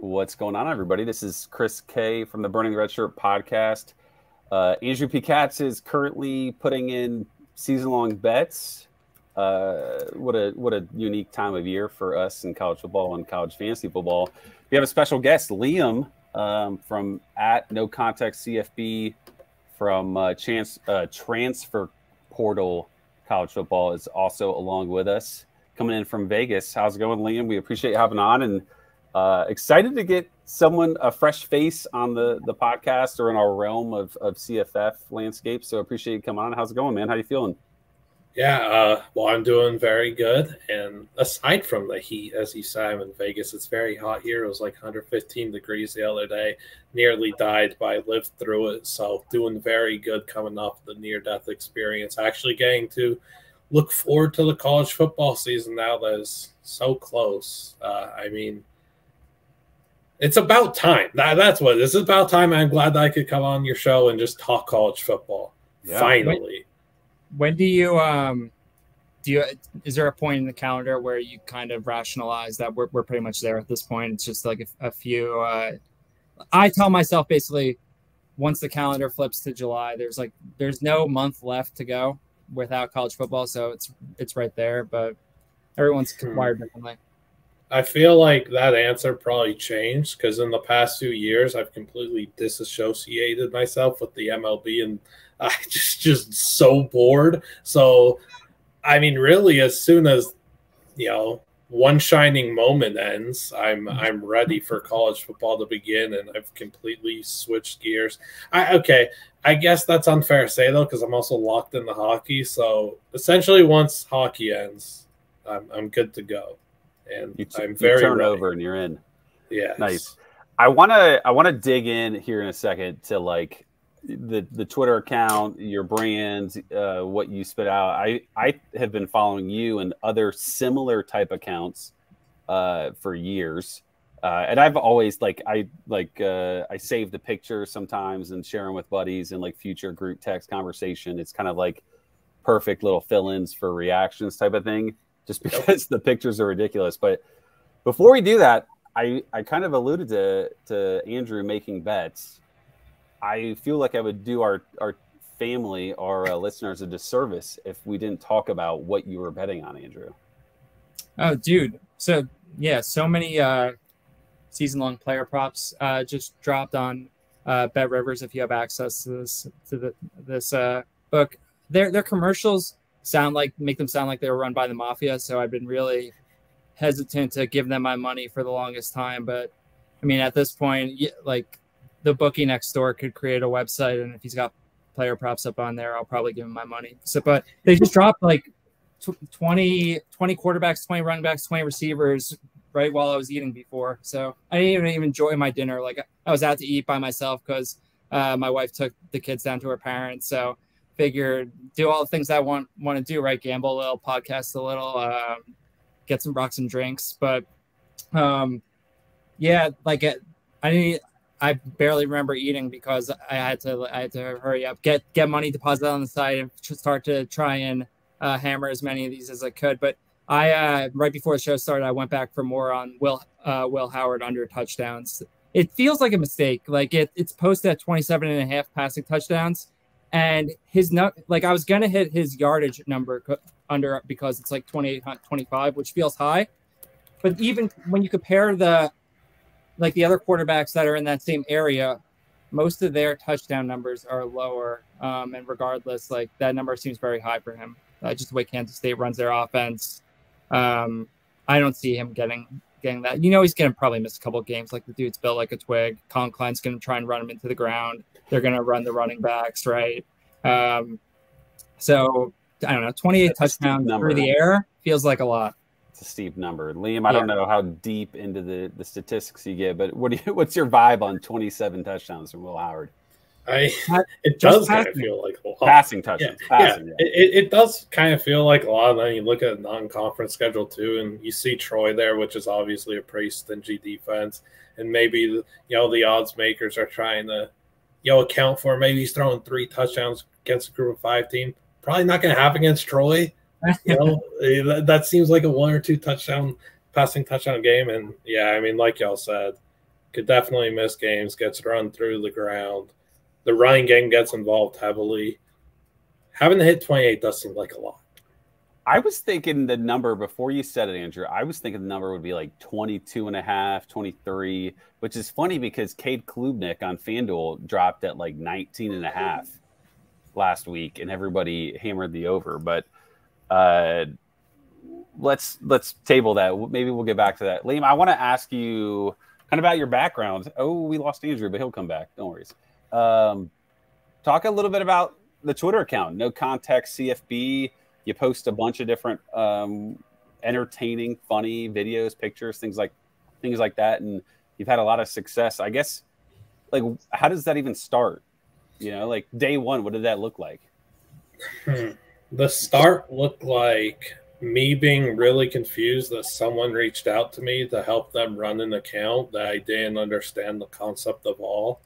What's going on, everybody? This is Chris K from the Burning the Red Shirt podcast. Andrew P. Katz is currently putting in season-long bets. What a unique time of year for us in college football and college fantasy football. We have a special guest, Liam, from at No Context CFB from Transfer Portal College Football is also along with us, coming in from Vegas. How's it going, Liam? We appreciate you having on, and excited to get a fresh face on the podcast or in our realm of CFF landscape. So appreciate you coming on. How's it going, man? How you feeling? Yeah, well, I'm doing very good. And aside from the heat, as you said, I'm in Vegas. It's very hot here. It was like 115 degrees the other day. Nearly died, but I lived through it. So doing very good coming off the near-death experience. Actually getting to look forward to the college football season now that is so close. It's about time. That's what it is. It's about time. I'm glad that I could come on your show and just talk college football. Yeah. Finally. When do you is there a point in the calendar where you kind of rationalize that we're pretty much there at this point? It's just like a few I tell myself basically once the calendar flips to July, there's no month left to go without college football, so it's right there, but everyone's wired differently. I feel like that answer probably changed because in the past 2 years I've completely disassociated myself with the MLB and I just so bored. So, I mean, really, as soon as one shining moment ends, I'm ready for college football to begin, and I've completely switched gears. I guess that's unfair to say though, because I'm also locked into hockey. So essentially, once hockey ends, I'm good to go, and I'm very turn ready. Over and you're in. Yeah, nice. I wanna dig in here in a second to like the Twitter account, your brand, what you spit out. I have been following you and other similar type accounts for years, and I've always I save the pictures sometimes and share them with buddies in like future group text conversation. It's kind of like perfect little fill-ins for reactions type of thing, just because the pictures are ridiculous. But before we do that, I kind of alluded to Andrew making bets. I feel like I would do our family, our listeners, a disservice if we didn't talk about what you were betting on, Andrew. Oh, dude. So, yeah, so many season-long player props just dropped on Bet Rivers if you have access to this book. Their commercials make them sound like they were run by the mafia, so I've been really hesitant to give them my money for the longest time. But, I mean, at this point, the bookie next door could create a website, and if he's got player props up on there, I'll probably give him my money. So, but they just dropped like 20 quarterbacks, 20 running backs, 20 receivers right while I was eating before. So I didn't even enjoy my dinner. Like I was out to eat by myself because my wife took the kids down to her parents. So figured do all the things I want to do, right? Gamble a little, podcast a little, get some rocks and drinks. But I barely remember eating because I had to hurry up, get money deposited on the side and start to try and hammer as many of these as I could. But I right before the show started, I went back for more on Will Howard under touchdowns. It feels like a mistake. Like it's posted at 27.5 passing touchdowns, and I was gonna hit his yardage number under because it's like 28-25, which feels high. But even when you compare the other quarterbacks that are in that same area, most of their touchdown numbers are lower. And regardless, that number seems very high for him. Just the way Kansas State runs their offense. I don't see him getting that. He's going to probably miss a couple of games. Like the dude's built like a twig. Colin Klein's going to try and run him into the ground. They're going to run the running backs, right? So, I don't know, 28 touchdowns through the air feels like a lot. It's a steep number. Liam, I don't know how deep into the statistics you get, but what's your vibe on 27 touchdowns from Will Howard? It does kind of feel like a lot. Passing touchdowns. It does kind of feel like a lot. And then you look at the non-conference schedule too, and you see Troy there, which is obviously a pretty stingy defense. And maybe the odds makers are trying to account for maybe he's throwing 3 touchdowns against a group of 5 team. Probably not going to happen against Troy. That seems like a 1 or 2 passing touchdown game. And yeah, I mean, like y'all said, could definitely miss games, gets run through the ground. The running game gets involved heavily. Having to hit 28 does seem like a lot. I was thinking the number before you said it, Andrew. I was thinking the number would be like 22 and a half, 23, which is funny because Cade Klubnik on FanDuel dropped at like 19 and a half last week, and everybody hammered the over. But let's table that. Maybe we'll get back to that. Liam, I want to ask you kind of about your background. Oh, we lost Andrew, but he'll come back. Don't worry. Talk a little bit about the Twitter account, No Context CFB. You post a bunch of different entertaining, funny videos, pictures, things like that, and you've had a lot of success. I guess, like, how does that even start? You know, like day one, what did that look like? The start looked like me being really confused that someone reached out to me to help them run an account that I didn't understand the concept of all,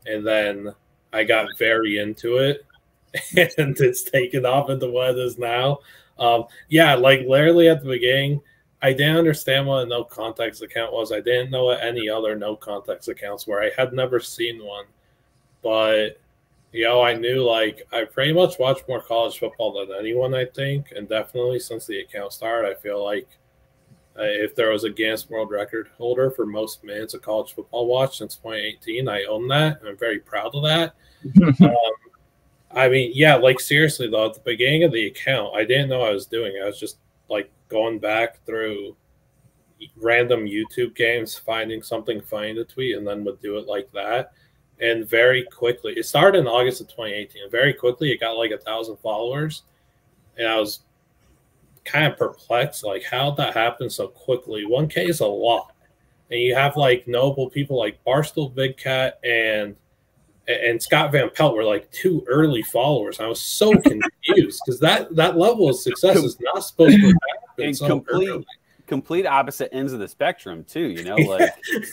and then I got very into it. And it's taken off into what it is now. Yeah, like literally at the beginning, I didn't understand what a no context account was. I didn't know what any other no context accounts were. I had never seen one. But, you know, I knew, like, I pretty much watched more college football than anyone, I think. And definitely since the account started, I feel like if there was a Guinness World Record holder for most minutes of college football watched since 2018, I own that. And I'm very proud of that. I mean, yeah, like seriously though, at the beginning of the account, I didn't know what I was doing. I was just like going back through random YouTube games, finding something funny to tweet, and then would do it like that. And very quickly, it started in August of 2018. And very quickly, it got like 1,000 followers, and I was kind of perplexed, like how'd that happen so quickly? 1K is a lot, and you have like notable people like Barstool Big Cat and Scott Van Pelt were like 2 early followers. I was so confused because that level of success is not supposed to happen. And so complete opposite ends of the spectrum too. You know,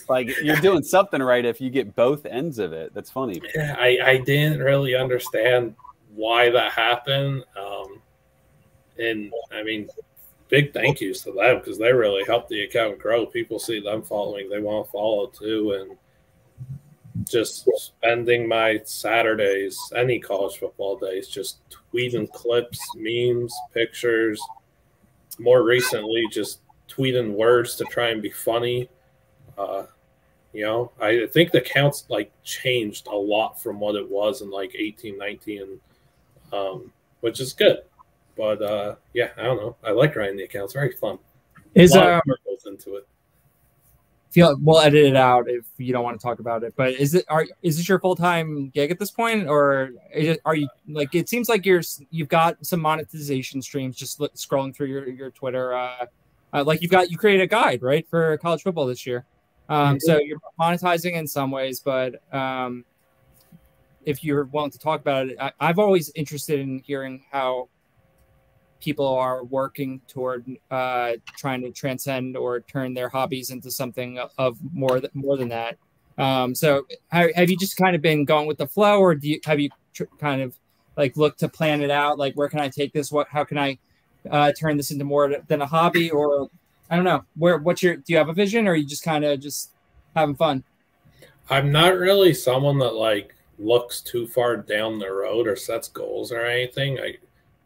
like you're doing something right if you get both ends of it. That's funny. Yeah, I didn't really understand why that happened. And I mean, big thank yous to them because they really helped the account grow. People see them following, they want to follow too, and just spending my Saturdays, any college football days, just tweeting clips, memes, pictures. More recently, just tweeting words to try and be funny. You know, I think the counts like changed a lot from what it was in like 18, 19, which is good. But yeah, I don't know. I like writing the accounts. Very fun. Is a lot of work goes into it. We'll edit it out if you don't want to talk about it. But is this your full-time gig at this point, or are you like? It seems like you've got some monetization streams. Just scrolling through your Twitter, like you created a guide, right, for college football this year. So you're monetizing in some ways, but if you're willing to talk about it, I've always interested in hearing how people are working toward trying to transcend or turn their hobbies into something of more than that. So have you just kind of been going with the flow, or have you kind of like looked to plan it out? Like, where can I take this? How can I turn this into more than a hobby? Or I don't know, do you have a vision, or are you just kind of just having fun? I'm not really someone that like looks too far down the road or sets goals or anything. I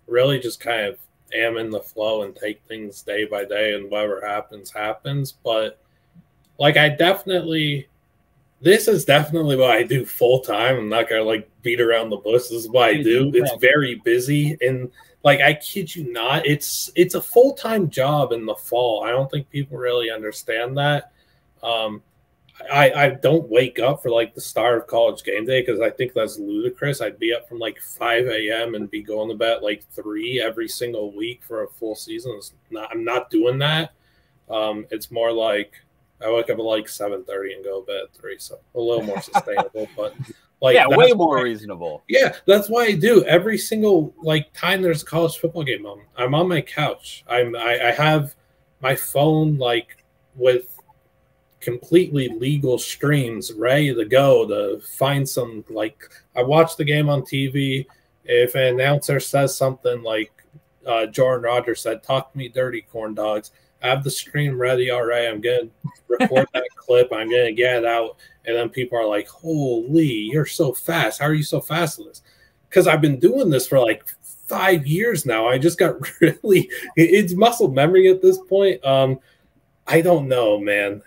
really just kind of am in the flow and take things day by day, and whatever happens. But like, this is definitely what I do full time. I'm not gonna like beat around the bush. This is what I do. It's very busy, and like, I kid you not, it's a full-time job in the fall. I don't think people really understand that. I don't wake up for like the start of college game day because I think that's ludicrous. I'd be up from like 5 a.m. and be going to bed like 3 every single week for a full season. I'm not doing that. It's more like I wake up at like 7:30 and go to bed at 3, so a little more sustainable. But like, yeah, way more reasonable. Yeah, that's why I do every single like time there's a college football game on. I'm on my couch. I have my phone like with completely legal streams ready to go to find some, like, I watch the game on TV. If an announcer says something like Jordan Rogers said, "Talk to me dirty, corn dogs," I have the stream ready already. I'm going to record that clip. I'm going to get it out. And then people are like, holy, you're so fast. How are you so fast at this? Because I've been doing this for like 5 years now. I just got really, it's muscle memory at this point. I don't know, man.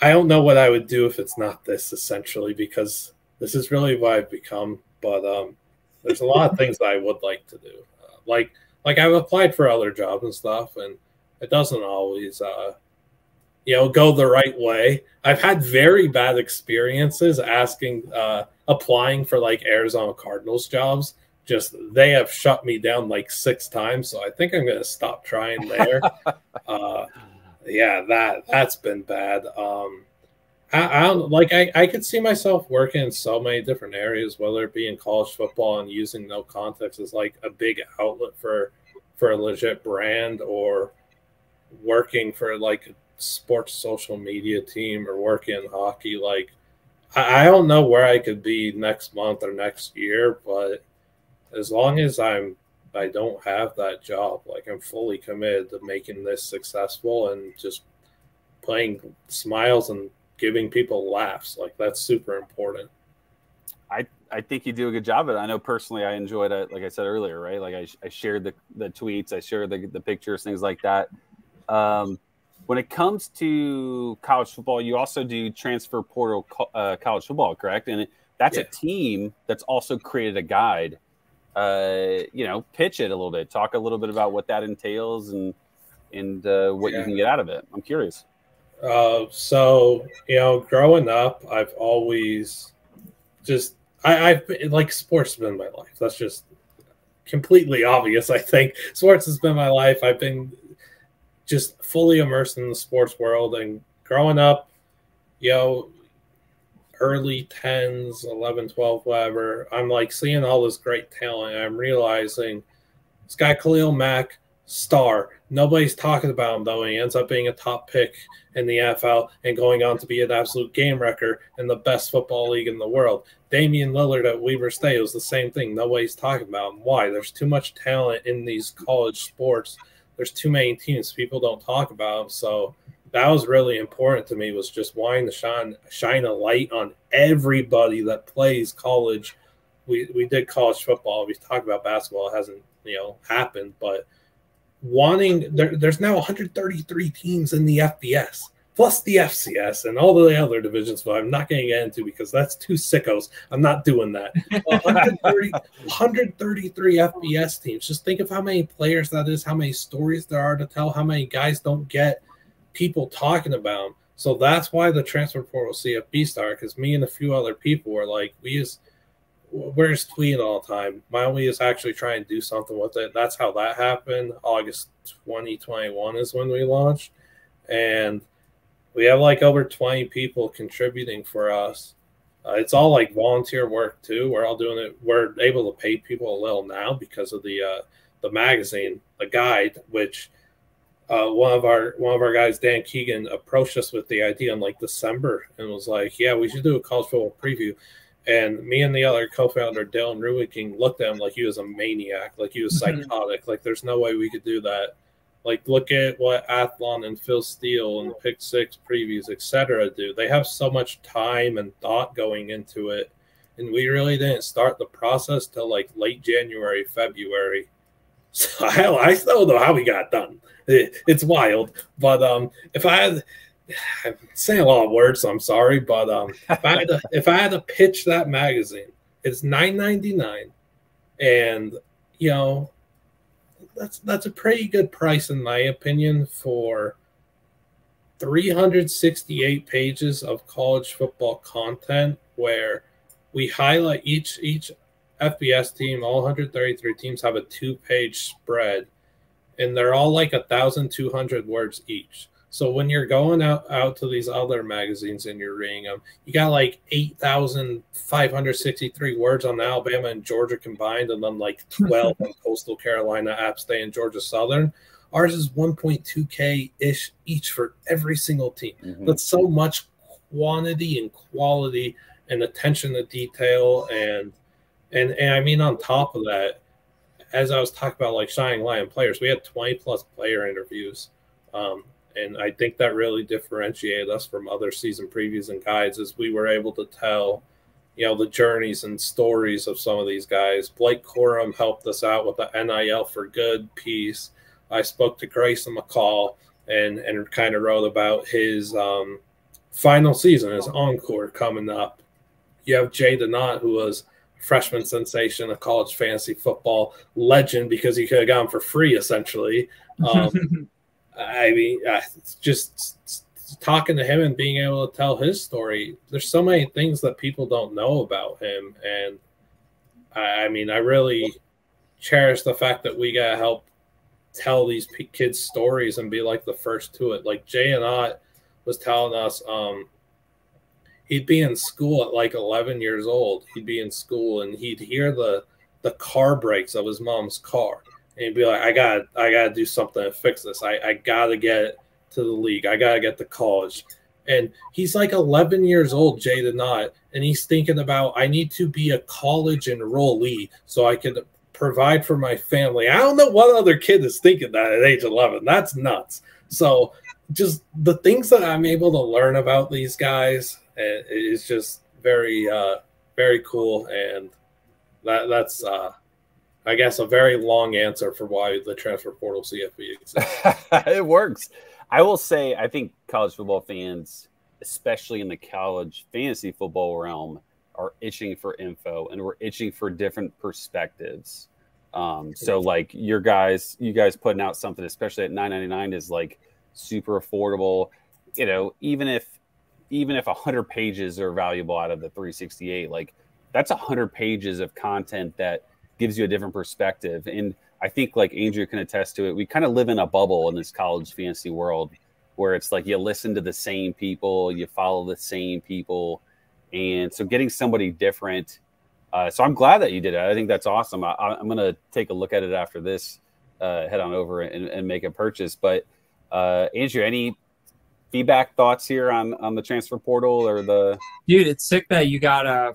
I don't know what I would do if it's not this, essentially, because this is really what I've become. But there's a lot of things that I would like to do. Like I've applied for other jobs and stuff, and it doesn't always, go the right way. I've had very bad experiences applying for like Arizona Cardinals jobs. Just they have shut me down like 6 times, so I think I'm going to stop trying there. Yeah, that's been bad. I could see myself working in so many different areas, whether it be in college football and using No Context as like a big outlet for a legit brand, or working for like a sports social media team, or working in hockey. Like I don't know where I could be next month or next year, but as long as I don't have that job, like I'm fully committed to making this successful and just playing smiles and giving people laughs. Like that's super important. I think you do a good job of it. I know personally I enjoyed it, like I said earlier, right? Like I shared the tweets, I shared the pictures, things like that. When it comes to college football, you also do transfer portal college football, correct? And that's a team that's also created a guide. Pitch it a little bit, talk a little bit about what that entails and what you can get out of it. I'm curious. So growing up, I've always just I've been, like, sports has been my life. That's just completely obvious. I think sports has been my life. I've been just fully immersed in the sports world, and growing up, early 10s, 11, 12, whatever, I'm like seeing all this great talent, and I'm realizing this guy Khalil Mack, star. Nobody's talking about him, though. He ends up being a top pick in the NFL and going on to be an absolute game wrecker in the best football league in the world. Damian Lillard at Weber State was the same thing. Nobody's talking about him. Why? There's too much talent in these college sports. There's too many teams. People don't talk about them. So that was really important to me, was just wanting to shine a light on everybody that plays college. We did college football. We talked about basketball. It hasn't happened, but there's now 133 teams in the FBS, plus the FCS and all the other divisions, but I'm not going to get into because that's too sickos. I'm not doing that. 133 FBS teams. Just think of how many players that is, how many stories there are to tell, how many guys don't get people talking about them. So that's why the transfer portal CFB started, because me and a few other people were like, we're just tweeting all the time. Why don't we just actually try and do something with it? That's how that happened. August 2021 is when we launched. And we have like over 20 people contributing for us. It's all like volunteer work too. We're all doing it. We're able to pay people a little now because of the magazine, the guide, which one of our guys, Dan Keegan, approached us with the idea in like December and was like, yeah, we should do a college football preview. And me and the other co-founder, Dylan Rubiking, looked at him like he was a maniac, like he was psychotic. Like, there's no way we could do that. Like, look at what Athlon and Phil Steele and Pick Six previews, etc. do. They have so much time and thought going into it. And we really didn't start the process till like late January, February. So I still don't know how we got done. It's wild. But if I had... I'm saying a lot of words, so I'm sorry, but if I had to pitch that magazine, it's $9.99, and that's a pretty good price in my opinion for 368 pages of college football content, where we highlight each FBS team. All 133 teams have a 2-page spread, and they're all like 1,200 words each. So when you're going out to these other magazines and you're reading them, you got like 8,563 words on Alabama and Georgia combined, and then like 12 on Coastal Carolina, App State, and Georgia Southern. Ours is 1.2K-ish each for every single team. Mm-hmm. That's so much quantity and quality and attention to detail. And I mean, on top of that, as I was talking about like shining light on players, we had 20 plus player interviews. And I think that really differentiated us from other season previews and guides, is we were able to tell, the journeys and stories of some of these guys. Blake Corum helped us out with the NIL for Good piece. I spoke to Grayson McCall and kind of wrote about his final season, his encore coming up. You have Jay Denot, who was a freshman sensation, a college fantasy football legend because he could have gone for free, essentially. I mean, just talking to him and being able to tell his story, there's so many things that people don't know about him. And I mean, I really cherish the fact that we got to help tell these kids' stories and be like the first to it. Like Jay Denot was telling us, he'd be in school at like 11 years old. He'd be in school and he'd hear the car brakes of his mom's car. And he'd be like, I gotta do something to fix this. I gotta get to the league. I gotta get to college. And he's like 11 years old, Jay Denot, and he's thinking about, I need to be a college enrollee so I can provide for my family. I don't know what other kid is thinking that at age 11. That's nuts. So just the things that I'm able to learn about these guys is just very, very cool. And that's I guess a very long answer for why the transfer portal CFB exists. It works. I will say, I think college football fans, especially in the college fantasy football realm, are itching for info, and we're itching for different perspectives. So like you guys putting out something, especially at $9.99, is like super affordable. Even if 100 pages are valuable out of the 368, like that's 100 pages of content that gives you a different perspective. And I think, like Andrew can attest to it, we kind of live in a bubble in this college fantasy world where it's like you listen to the same people, you follow the same people. And so getting somebody different. So I'm glad that you did it. I think that's awesome. I'm going to take a look at it after this, head on over and make a purchase. But Andrew, any feedback, thoughts here on the transfer portal or the... Dude, it's sick that you got I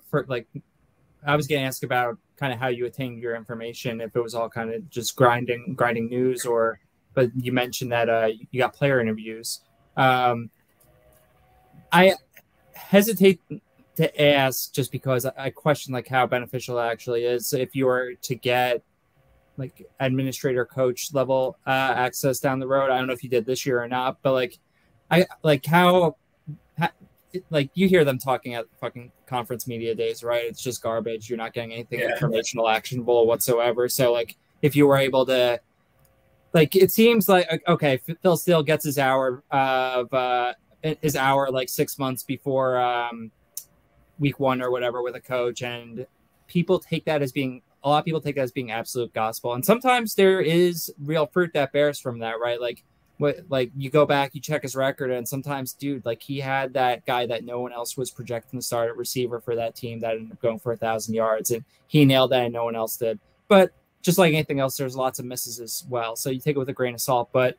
was going to ask about kind of how you attained your information, if it was all kind of just grinding news, but you mentioned that you got player interviews. I hesitate to ask just because I question like how beneficial it actually is if you were to get like administrator coach level access down the road. I don't know if you did this year or not, but how you hear them talking at fucking conference media days, right? It's just garbage. You're not getting anything informational, actionable whatsoever. So like if you were able to, like, it seems like, okay, Phil Steele gets his hour like 6 months before week one or whatever with a coach, and people take that as being, a lot of people take that as being absolute gospel. And sometimes there is real fruit that bears from that, right? Like you go back, you check his record, and sometimes, dude, like he had that guy that no one else was projecting to start at receiver for that team that ended up going for 1,000 yards, and he nailed that and no one else did. But just like anything else, there's lots of misses as well. So you take it with a grain of salt. But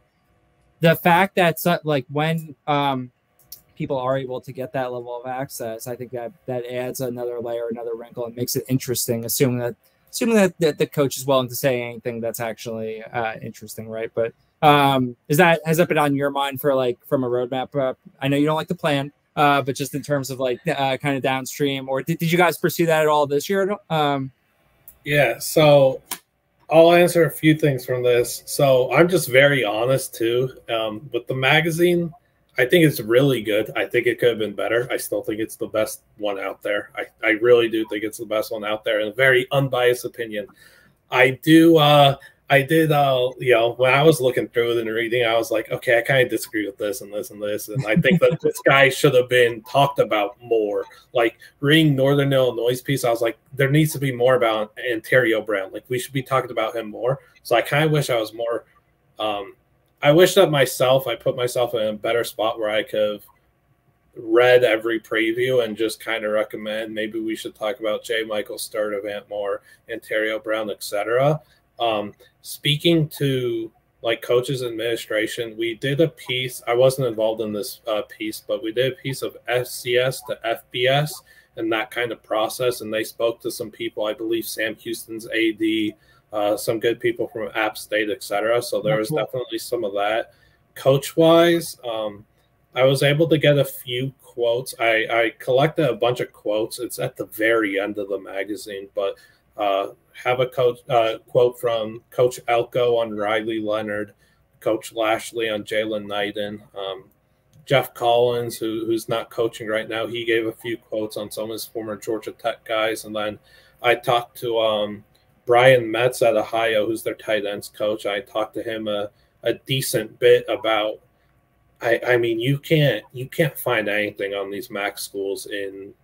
the fact that like when people are able to get that level of access, I think that adds another layer, another wrinkle, and makes it interesting, assuming that the coach is willing to say anything that's actually interesting, right? But has that been on your mind for like from a roadmap? I know you don't like to plan, but just in terms of like kind of downstream, or did you guys pursue that at all this year? Yeah, so I'll answer a few things from this. So I'm just very honest too. With the magazine, I think it's really good. I think it could have been better. I still think it's the best one out there. I really do think it's the best one out there, in a very unbiased opinion. I did, when I was looking through it and reading, I was like, okay, I kind of disagree with this and this and this. And I think that this guy should have been talked about more. Like reading Northern Illinois' piece, I was like, there needs to be more about Ontario Brown. Like we should be talking about him more. So I kind of wish I was more, I wish that I put myself in a better spot where I could have read every preview and just kind of recommend, maybe we should talk about J. Michael Sturdivant more, Ontario Brown, etc. Speaking to like coaches administration, we did a piece. I wasn't involved in this piece, but we did a piece of FCS to FBS and that kind of process. And they spoke to some people, I believe Sam Houston's AD, some good people from App State, etc. So there was definitely some of that. coach-wise, I was able to get a few quotes. I collected a bunch of quotes. It's at the very end of the magazine, but have a quote from Coach Elko on Riley Leonard, Coach Lashley on Jalen Knighton, Jeff Collins, who's not coaching right now. He gave a few quotes on some of his former Georgia Tech guys. And then I talked to Brian Metz at Ohio, who's their tight ends coach. I talked to him a decent bit about, I mean, you can't find anything on these MAC schools in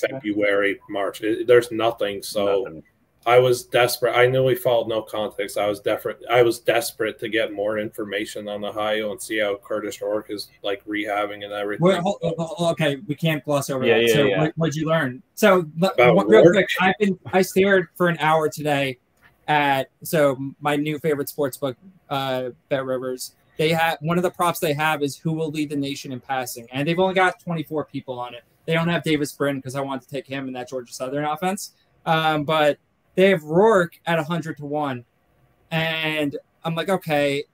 February, March. There's nothing. So nothing. I was desperate. I knew we followed no context. I was desperate to get more information on Ohio and see how Curtis Rourke is like rehabbing and everything. Well, okay, we can't gloss over that. So what'd you learn? So real quick, I stared for an hour today at my new favorite sports book, Bet Rivers. They have one of the props they have is who will lead the nation in passing, and they've only got 24 people on it. They don't have Davis Brin because I wanted to take him in that Georgia Southern offense, but they have Rourke at 100-1, and I'm like, okay,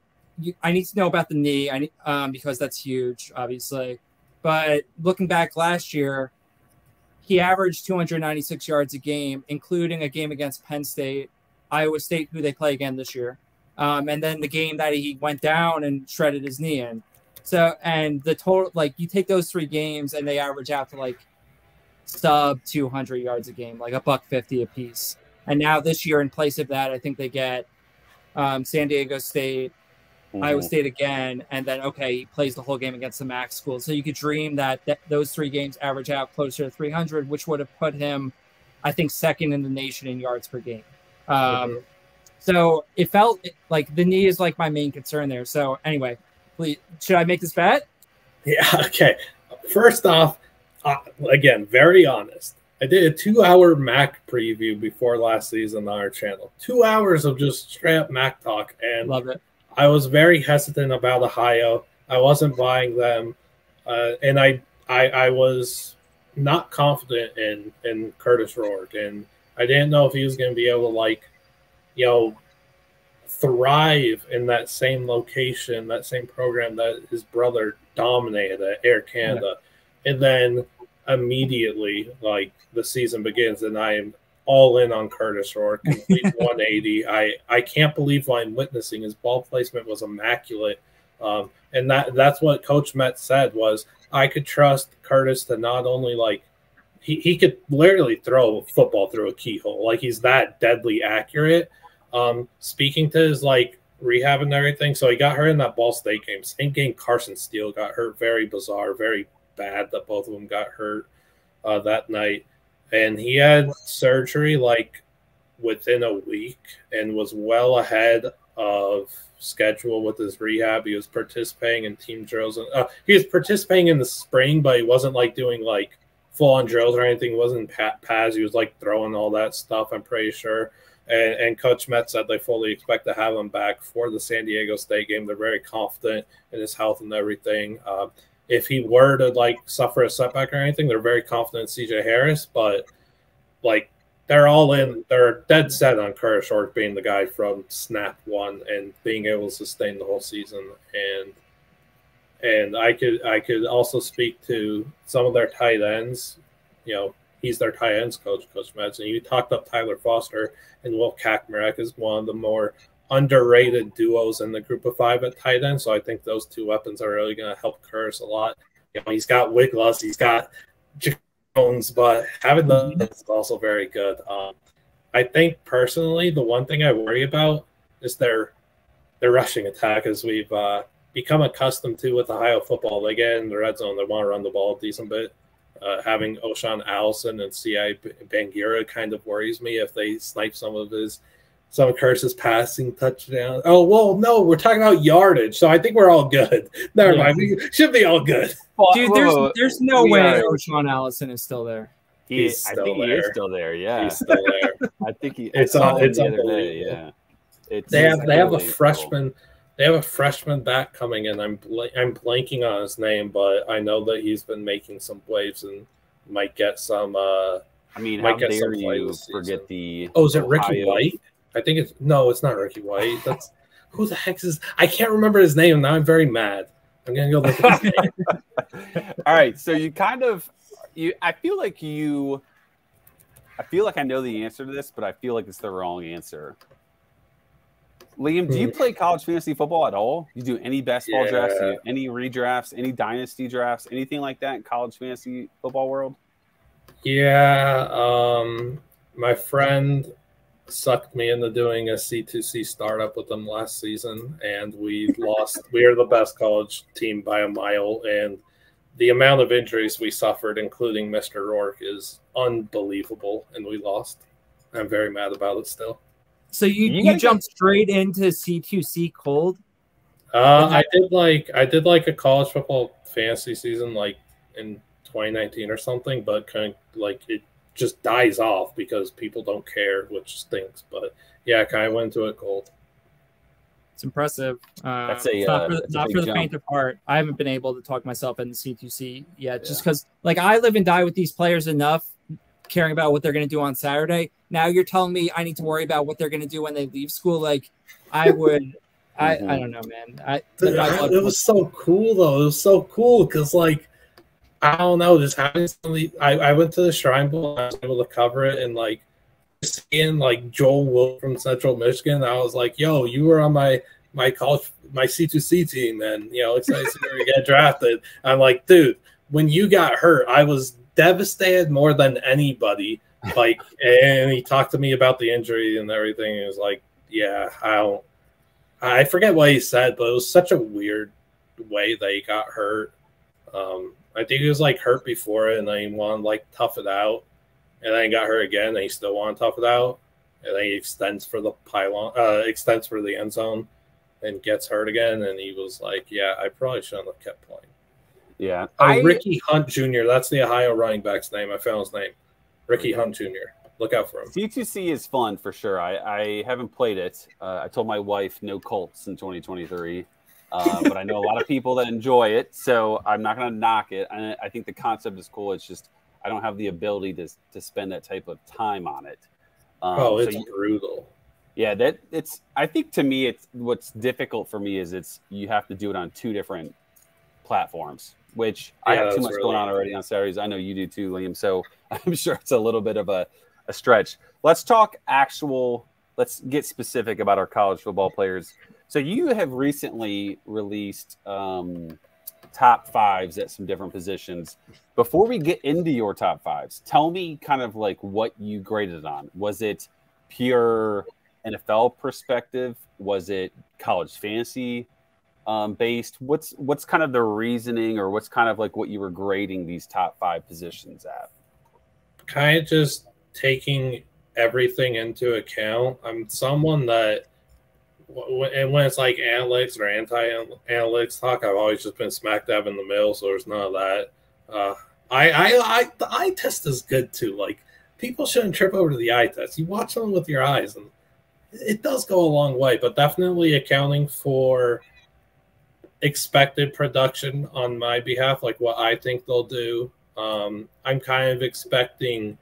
I need to know about the knee, because that's huge, obviously. But looking back last year, he averaged 296 yards a game, including a game against Penn State, Iowa State, who they play again this year. And then the game that he went down and shredded his knee in. So, and the total, like, you take those 3 games and they average out to like sub 200 yards a game, like $150 a piece. And now this year, in place of that, I think they get San Diego State, Iowa State again, and then, okay, he plays the whole game against the MAC school. So you could dream that those 3 games average out closer to 300, which would have put him, I think, second in the nation in yards per game. So it felt like the knee is like my main concern there. So anyway, please, should I make this bet? Yeah. Okay. First off, again, very honest. I did a 2-hour MAC preview before last season on our channel. 2 hours of just straight up MAC talk, and love it. I was very hesitant about Ohio. I wasn't buying them, and I was not confident in Curtis Rourke, and I didn't know if he was going to be able to thrive in that same location, that same program that his brother dominated at Air Canada. Yeah. And then immediately, the season begins, and I am all in on Curtis Rourke, complete 180. I can't believe what I'm witnessing. His ball placement was immaculate. And that's what Coach Metz said was, I could trust Curtis to not only he could literally throw a football through a keyhole. He's that deadly accurate. Speaking to his rehab and everything, so he got hurt in that Ball State game. Same game Carson Steele got hurt. Very bizarre, very bad that both of them got hurt that night. And he had surgery within a week and was well ahead of schedule with his rehab. He was participating in team drills. He was participating in the spring, but he wasn't doing full-on drills or anything. He wasn't pads. He was throwing all that stuff, I'm pretty sure. And Coach Metz said they fully expect to have him back for the San Diego State game. They're very confident in his health and everything. If he were to suffer a setback or anything, they're very confident in CJ Harris, but they're all in. They're dead set on Curtis Rourke being the guy from snap one and being able to sustain the whole season. And I could also speak to some of their tight ends. He's their tight ends coach, Coach Metz. And you talked up Tyler Foster and Will Kaczmarek is one of the more underrated duos in the group of 5 at tight end. So I think those 2 weapons are really going to help Curtis a lot. He's got Wigluss, he's got Jones, but having them is also very good. I think personally, the one thing I worry about is their rushing attack, as we've become accustomed to with Ohio football. They get in the red zone, they want to run the ball a decent bit. Having O'Shawn Allison and C.I. Bangira kind of worries me if they snipe some of Curtis's passing touchdowns. Oh, well, no, we're talking about yardage, so I think we're all good. Never mind. We should be all good. Dude, there's no way O'Shawn Allison is still there. I think he is still there, yeah. He's still there. I think it's unbelievable. They have a freshman. They have a freshman back coming in. I'm blanking on his name, but I know that he's been making some waves and might get some. How dare you forget the? Oh, is it Ricky White? I think it's not Ricky White. who the heck is? I can't remember his name. Now I'm very mad. I'm gonna go look at his name. All right, so I feel like I know the answer to this, but I feel like it's the wrong answer. Liam, do you play college fantasy football at all? You do any best ball drafts, any redrafts, any dynasty drafts, anything like that in college fantasy football world? Yeah, my friend sucked me into doing a C2C startup with them last season, and we lost. We are the best college team by a mile, and the amount of injuries we suffered, including Mr. Rourke, is unbelievable, and we lost. I'm very mad about it still. So you jumped straight into C2C cold? I did like a college football fantasy season like in 2019 or something, but kind of like it just dies off because people don't care, which stinks. But yeah, I kind of went into it cold. It's impressive. That's not for the faint of heart. I haven't been able to talk myself into C2C yet, just because like I live and die with these players enough, caring about what they're going to do on Saturday. Now you're telling me I need to worry about what they're going to do when they leave school. Like I would, I don't know, man. It was so cool though. It was so cool because like I don't know, just having somebody. I went to the Shrine Bowl. I was able to cover it, and like seeing like Joel Wolf from Central Michigan, I was like, "Yo, you were on my college, my C2C team, and you know, excited to get drafted." I'm like, dude, when you got hurt, I was devastated more than anybody. Like, and he talked to me about the injury and everything. He was like, "Yeah, I forget what he said, but it was such a weird way that he got hurt." I think he was like hurt before it, and then he wanted to like tough it out, and then he got hurt again, and he still wanted to tough it out, and then he extends for the pylon, extends for the end zone, and gets hurt again, and he was like, "Yeah, I probably shouldn't have kept playing." Yeah, Ricky Hunt Jr. That's the Ohio running back's name. I found his name, Ricky Hunt Jr. Look out for him. C2C is fun for sure. I haven't played it. I told my wife no Colts in 2023. But I know a lot of people that enjoy it, so I'm not going to knock it. I think the concept is cool. It's just I don't have the ability to spend that type of time on it. It's brutal. Yeah, I think to me, it's what's difficult for me is you have to do it on two different platforms, which I have too much going on already on Saturdays. I know you do too, Liam. So I'm sure it's a little bit of a stretch. Let's talk let's get specific about our college football players. So you have recently released top fives at some different positions. Before we get into your top fives, tell me kind of like what you graded on. Was it pure NFL perspective? Was it college fantasy based? What's kind of the reasoning, or what's kind of like what you were grading these top five positions at? Kind of just taking everything into account. I'm someone that, and when it's like analytics or anti-analytics talk, I've always just been smack dab in the middle, so there's none of that. The eye test is good too. Like, people shouldn't trip over the eye test. You watch them with your eyes, and it does go a long way, but definitely accounting for expected production on my behalf, like what I think they'll do. I'm kind of expecting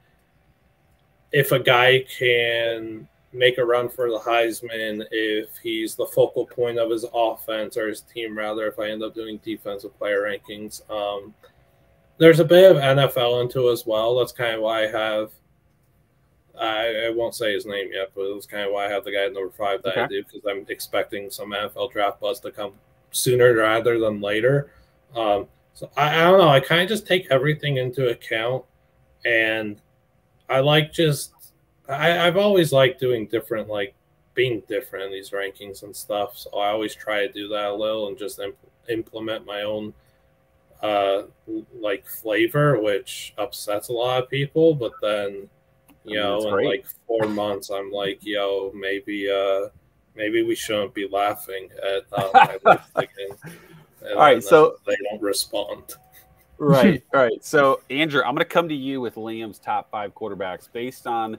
if a guy can make a run for the Heisman, if he's the focal point of his offense or his team, rather, if I end up doing defensive player rankings. There's a bit of NFL into it as well. That's kind of why I have, I won't say his name yet, but it's kind of why I have the guy at number 5 that I do, because I'm expecting some NFL draft buzz to come sooner rather than later. So I don't know. I kind of just take everything into account, and I like just I've always liked doing different, like being different in these rankings and stuff. So I always try to do that a little and just implement my own like flavor, which upsets a lot of people. But then, you know, in like 4 months, I'm like, yo, maybe we shouldn't be laughing at my list again. And all right, so they don't respond. Right. All right. So, Andrew, I'm going to come to you with Liam's top 5 quarterbacks based on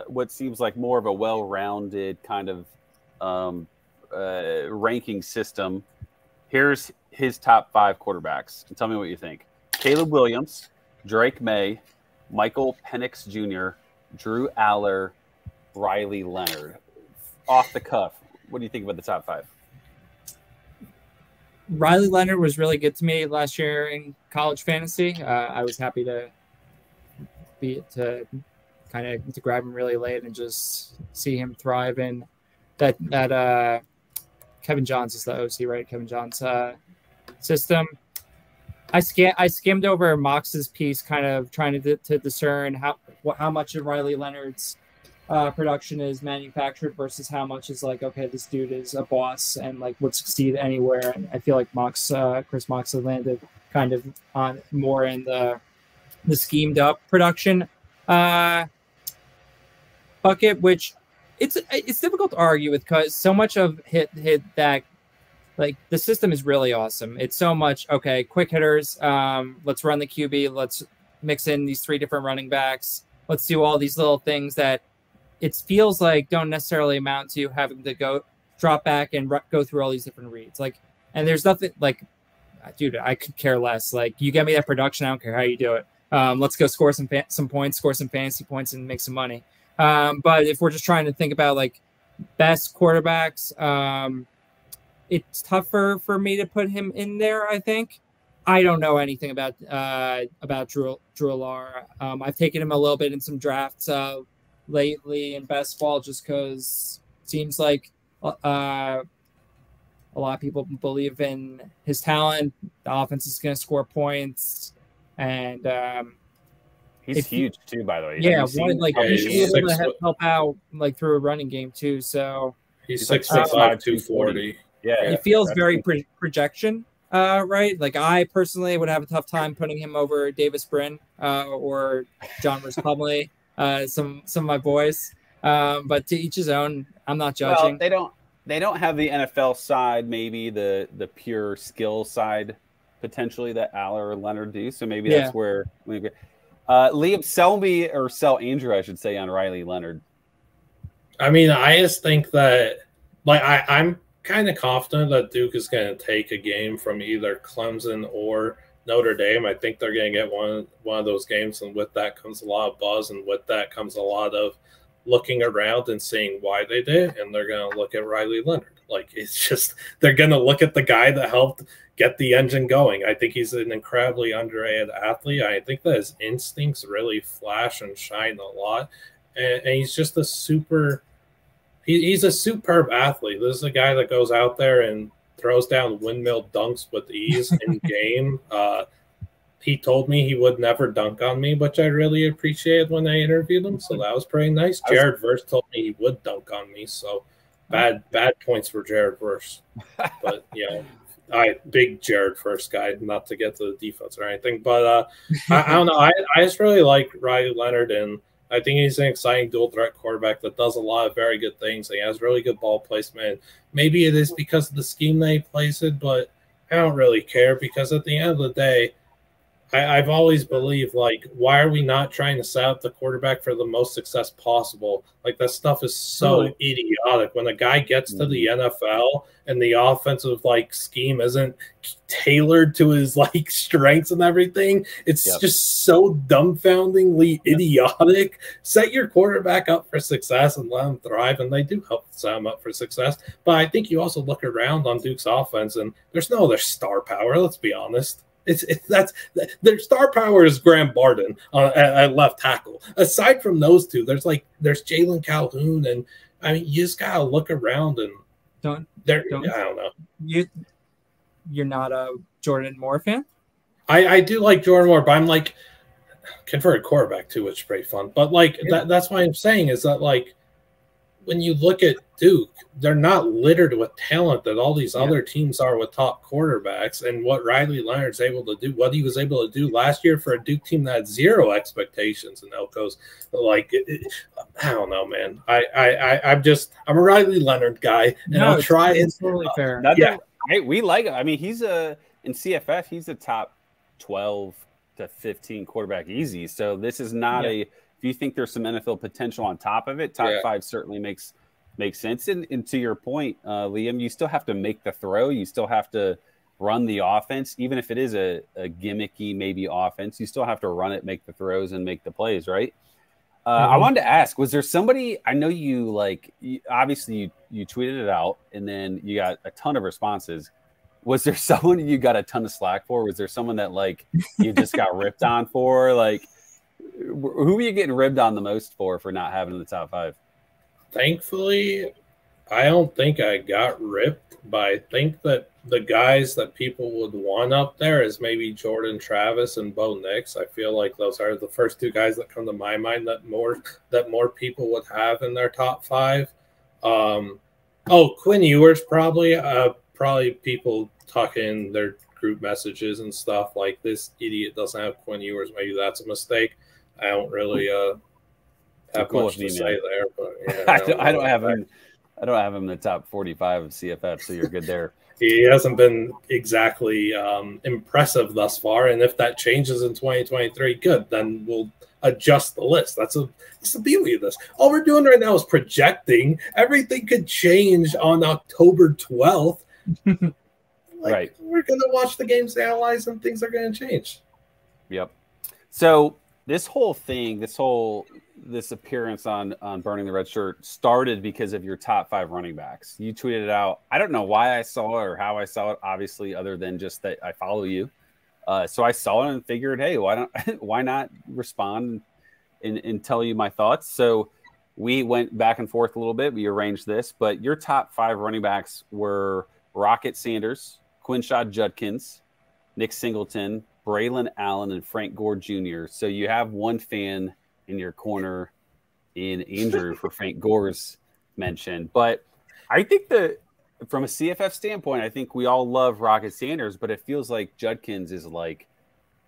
what seems like more of a well-rounded kind of ranking system. Here's his top 5 quarterbacks. And tell me what you think. Caleb Williams, Drake May, Michael Penix Jr., Drew Aller, Riley Leonard. Off the cuff, What do you think about the top 5? Riley Leonard was really good to me last year in college fantasy. I was happy to grab him really late and just see him thrive in that Kevin Johns is the OC, right? Kevin Johns system. I skimmed over Mox's piece, kind of trying to discern how much of Riley Leonard's production is manufactured versus how much is like, okay, this dude is a boss and like would succeed anywhere. And I feel like Chris Mox has landed kind of on more in the schemed up production bucket, which it's difficult to argue with because so much of hit that, like, the system is really awesome. It's so much, okay, quick hitters. Let's run the QB. Let's mix in these 3 different running backs. Let's do all these little things that it feels like don't necessarily amount to having to go drop back and go through all these different reads. Like, and there's nothing like, dude, I could care less. Like, you get me that production, I don't care how you do it. Let's go score some points, score some fantasy points, and make some money. But if we're just trying to think about like best quarterbacks, it's tougher for me to put him in there. I think I don't know anything about Drew Allar. I've taken him a little bit in some drafts lately in best ball just because it seems like a lot of people believe in his talent. The offense is going to score points, and he's huge too, by the way. Yeah, he should be able to help out like through a running game too. So he's 6'5", 240. Yeah, it feels very projection, right? Like, I personally would have a tough time putting him over Davis Brin or John Rhys Plumlee, some of my boys. But to each his own. I'm not judging. Well, they don't have the NFL side, maybe the pure skill side potentially that Aller or Leonard do. So maybe that's where we get. Liam, sell Andrew, I should say, on Riley Leonard. I mean, I just think that, like, I'm kind of confident that Duke is going to take a game from either Clemson or Notre Dame. I think they're going to get one of those games, and with that comes a lot of buzz, and with that comes a lot of looking around and seeing why they did, and they're going to look at Riley Leonard. Like, it's just, they're going to look at the guy that helped get the engine going. I think he's an incredibly underrated athlete. I think that his instincts really flash and shine a lot, and he's just a he's a superb athlete. This is a guy that goes out there and throws down windmill dunks with ease in game. He told me he would never dunk on me, which I really appreciated when I interviewed him. So that was pretty nice. Jared Verse told me he would dunk on me. So bad points for Jared Verse. But, big Jared Verse guy, not to get to the defense or anything. But I don't know. I just really like Riley Leonard, and I think he's an exciting dual threat quarterback that does a lot of very good things. He has really good ball placement. Maybe it is because of the scheme they plays it, but I don't really care, because at the end of the day, I've always believed, like, why are we not trying to set up the quarterback for the most success possible? Like, that stuff is so idiotic. When a guy gets to the NFL and the offensive, like, scheme isn't tailored to his, like, strengths and everything, it's just so dumbfoundingly idiotic. Set your quarterback up for success and let him thrive, and they do help set him up for success. But I think you also look around on Duke's offense, and there's no other star power, let's be honest. That's their star power is Graham Barden at left tackle. Aside from those two, there's Jalen Calhoun, and I mean, you just gotta look around and I don't know. You're not a Jordan Moore fan? I do like Jordan Moore, but I'm like converted quarterback too, which is pretty fun. But like that's why I'm saying is that, like, when you look at Duke, they're not littered with talent that all these other teams are with top quarterbacks. And what Riley Leonard's able to do, what he was able to do last year for a Duke team that had zero expectations in Elko's, like, I don't know, man. I'm a Riley Leonard guy, and I'll try. It's totally fair. We like him. I mean, he's in CFF, he's a top 12 to 15 quarterback easy. So this is not if you think there's some NFL potential on top of it, top 5 certainly makes sense. And to your point, Liam, you still have to make the throw. You still have to run the offense. Even if it is a gimmicky maybe offense, you still have to run it, make the throws, and make the plays, right? I wanted to ask, was there somebody, I know you like, obviously you tweeted it out and then you got a ton of responses. Was there someone you got a ton of slack for? Was there someone that like you just got ripped on for? Like, who were you getting ribbed on the most for not having in the top 5? Thankfully, I don't think I got ripped, but I think that the guys that people would want up there is maybe Jordan Travis and Bo Nix. I feel like those are the first 2 guys that come to my mind that more people would have in their top 5. Quinn Ewers probably people talking their group messages and stuff like, this idiot doesn't have Quinn Ewers. Maybe that's a mistake. I don't really have much to say there, but yeah, I don't have him. I don't have him in the top 45 of CFF, so you're good there. He hasn't been exactly impressive thus far, and if that changes in 2023, good. Then we'll adjust the list. That's the beauty of this. All we're doing right now is projecting. Everything could change on October 12th. Right. We're going to watch the games, analyze, and things are going to change. Yep. So this whole thing, this appearance on Burning the Red Shirt started because of your top 5 running backs. You tweeted it out. I don't know why I saw it or how I saw it, obviously, other than just that I follow you. So I saw it and figured, hey, why not respond and tell you my thoughts? So we went back and forth a little bit. We arranged this, but your top 5 running backs were Rocket Sanders, Quinshad Judkins, Nick Singleton, Braylon Allen, and Frank Gore Jr. So you have one fan in your corner in Andrew for Frank Gore's mention. But I think that from a CFF standpoint, I think we all love Rocket Sanders, but it feels like Judkins is like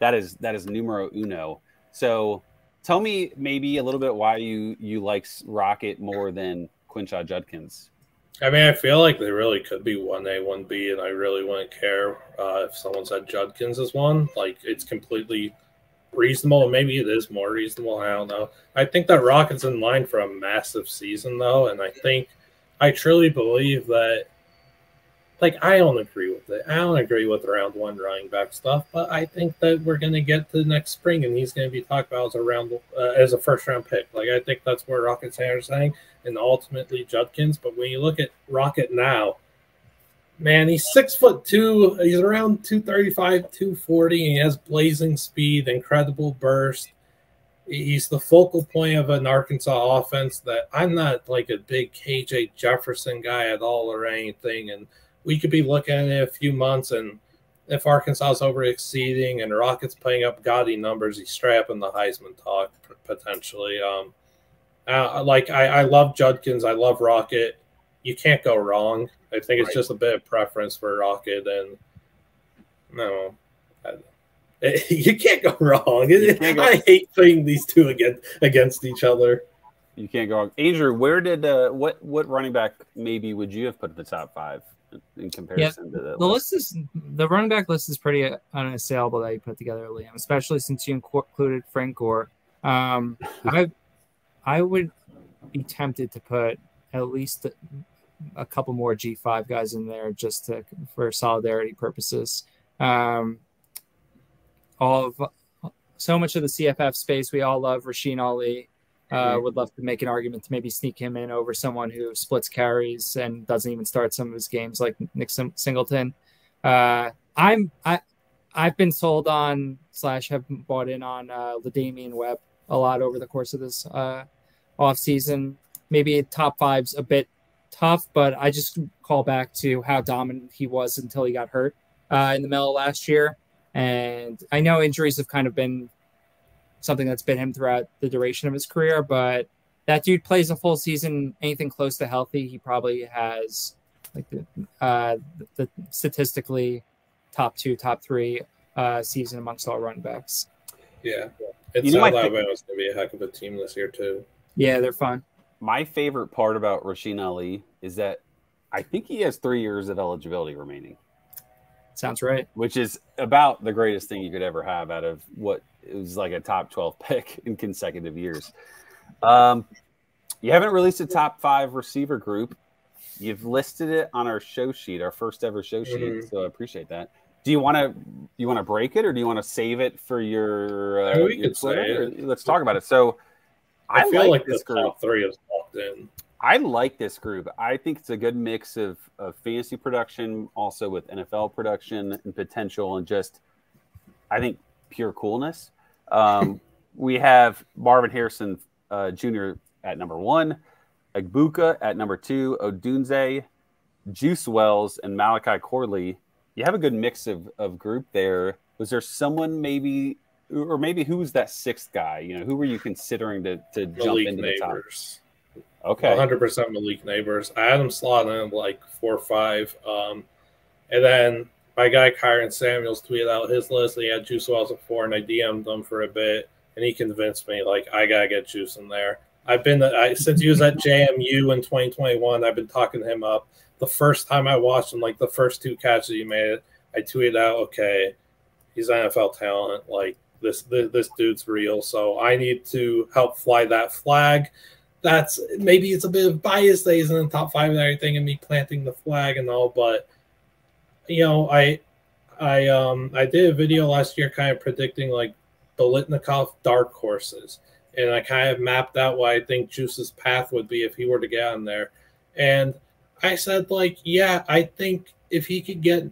that is numero uno. So tell me maybe a little bit why you like Rocket more than Quinshad Judkins. I mean, I feel like they really could be 1A, 1B, and I really wouldn't care if someone said Judkins is one. Like, it's completely reasonable, and maybe it is more reasonable. I don't know. I think that Rocket's in line for a massive season, though, and I truly believe that, like, I don't agree with it. I don't agree with the round 1 running back stuff, but I think that we're going to get to next spring, and he's going to be talked about as a first-round pick. Like, I think that's where Rocket Sanders is saying, and ultimately Judkins. But when you look at Rocket now, man, he's 6'2". He's around 235, 240, and he has blazing speed, incredible burst. He's the focal point of an Arkansas offense that I'm not like a big KJ Jefferson guy at all or anything. And we could be looking at it in a few months, and if Arkansas is over exceeding and Rocket's putting up gaudy numbers, he's straight up in the Heisman talk potentially. I love Judkins. I love Rocket. You can't go wrong. I think it's just a bit of preference for Rocket, and no, you can't go wrong. I hate putting these two against each other. You can't go wrong. Andrew, where did what running back maybe would you have put in the top 5 in comparison to the running back list is pretty unassailable that you put together, Liam, especially since you included Frank Gore. I would be tempted to put at least a couple more G5 guys in there just for solidarity purposes. So much of the CFF space, we all love Rasheen Ali. Would love to make an argument to maybe sneak him in over someone who splits carries and doesn't even start some of his games, like Nick Singleton. I've been sold on / have bought in on LaDamian Webb a lot over the course of this off season. Maybe top 5's a bit tough, but I just call back to how dominant he was until he got hurt in the middle of last year. And I know injuries have kind of been something that's been him throughout the duration of his career, but that dude plays a full season, anything close to healthy. He probably has like the statistically top 2, top 3 season amongst all running backs. Yeah. It's Alabama's going to be a heck of a team this year too. Yeah, they're fun. My favorite part about Rasheen Ali is that I think he has 3 years of eligibility remaining. Sounds right. Which is about the greatest thing you could ever have out of what it was like a top 12 pick in consecutive years. You haven't released a top 5 receiver group. You've listed it on our show sheet, our first ever show sheet. So I appreciate that. Do you want to break it, or do you want to save it for your Twitter? Let's talk about it. So I feel like this the group. top three is locked in. I like this group. I think it's a good mix of fantasy production, also with NFL production and potential, and just, I think, pure coolness. We have Marvin Harrison Jr. at number 1, Egbuka at number 2, Odunze, Juice Wells, and Malachi Corley. You have a good mix of group there. Was there someone maybe, or maybe who was that 6th guy? You know, who were you considering to jump into the top? Okay. 100% Malik Neighbors. I had him slotting in like 4 or 5. And then my guy Kyron Samuels tweeted out his list. He had Juice Wells at 4, and I DM'd him for a bit, and he convinced me, like, I got to get Juice in there. Since he was at JMU in 2021, I've been talking him up. The first time I watched him, like the first 2 catches he made, I tweeted out, okay, he's NFL talent. Like, this dude's real. So I need to help fly that flag. That's maybe it's a bit of bias that he's in the top 5 and everything, and me planting the flag and all, but you know, I did a video last year kind of predicting like Biletnikoff dark horses, and I kind of mapped out what I think Juice's path would be if he were to get on there. And I said, like, yeah, I think if he could get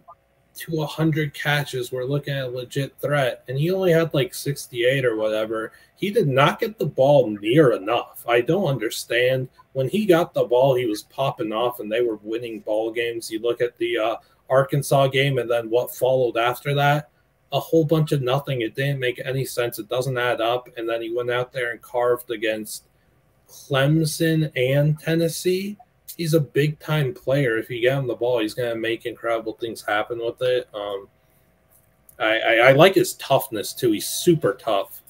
to 100 catches, we're looking at a legit threat. And he only had like 68 or whatever. He did not get the ball near enough. I don't understand. When he got the ball, he was popping off and they were winning ball games. You look at the Arkansas game and then what followed after that, a whole bunch of nothing. It didn't make any sense. It doesn't add up. And then he went out there and carved against Clemson and Tennessee. He's a big-time player. If you get him the ball, he's going to make incredible things happen with it. I like his toughness, too. He's super tough.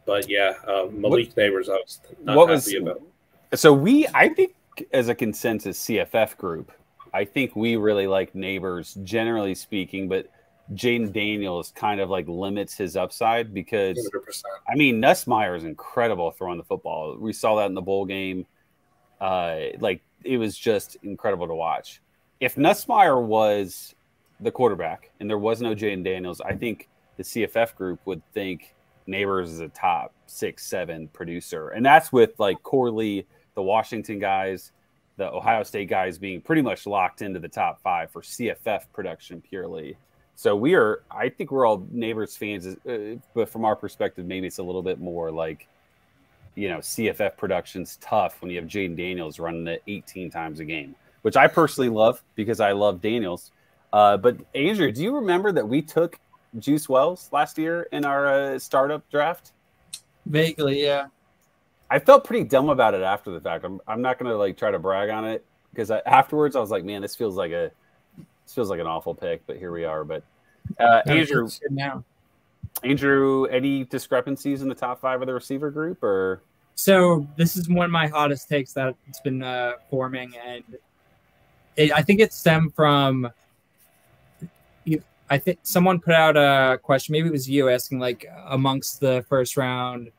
But, yeah, Malik Neighbors, I was not happy about. So I think, as a consensus CFF group, I think we really like Neighbors, generally speaking, but Jaden Daniels kind of like limits his upside because, 100%. I mean, Nussmeier is incredible throwing the football. We saw that in the bowl game. Like, it was just incredible to watch. If Nussmeier was the quarterback and there was no Jaden Daniels, I think the CFF group would think Neighbors is a top 6, 7 producer. And that's with like Corley, the Washington guys, the Ohio State guys being pretty much locked into the top 5 for CFF production purely. So I think we're all Neighbors fans, but from our perspective, maybe it's a little bit more like, you know, CFF production's tough when you have Jaden Daniels running it 18 times a game, which I personally love because I love Daniels. But Andrew, do you remember that we took Juice Wells last year in our startup draft? Vaguely, yeah. I felt pretty dumb about it after the fact. I'm not going to like try to brag on it because afterwards I was like, man, this feels like an awful pick, but here we are. But Andrew, any discrepancies in the top 5 of the receiver group, or? So this is one of my hottest takes that it's been forming, and I think it stemmed from. I think someone put out a question, maybe it was you, asking like amongst the first round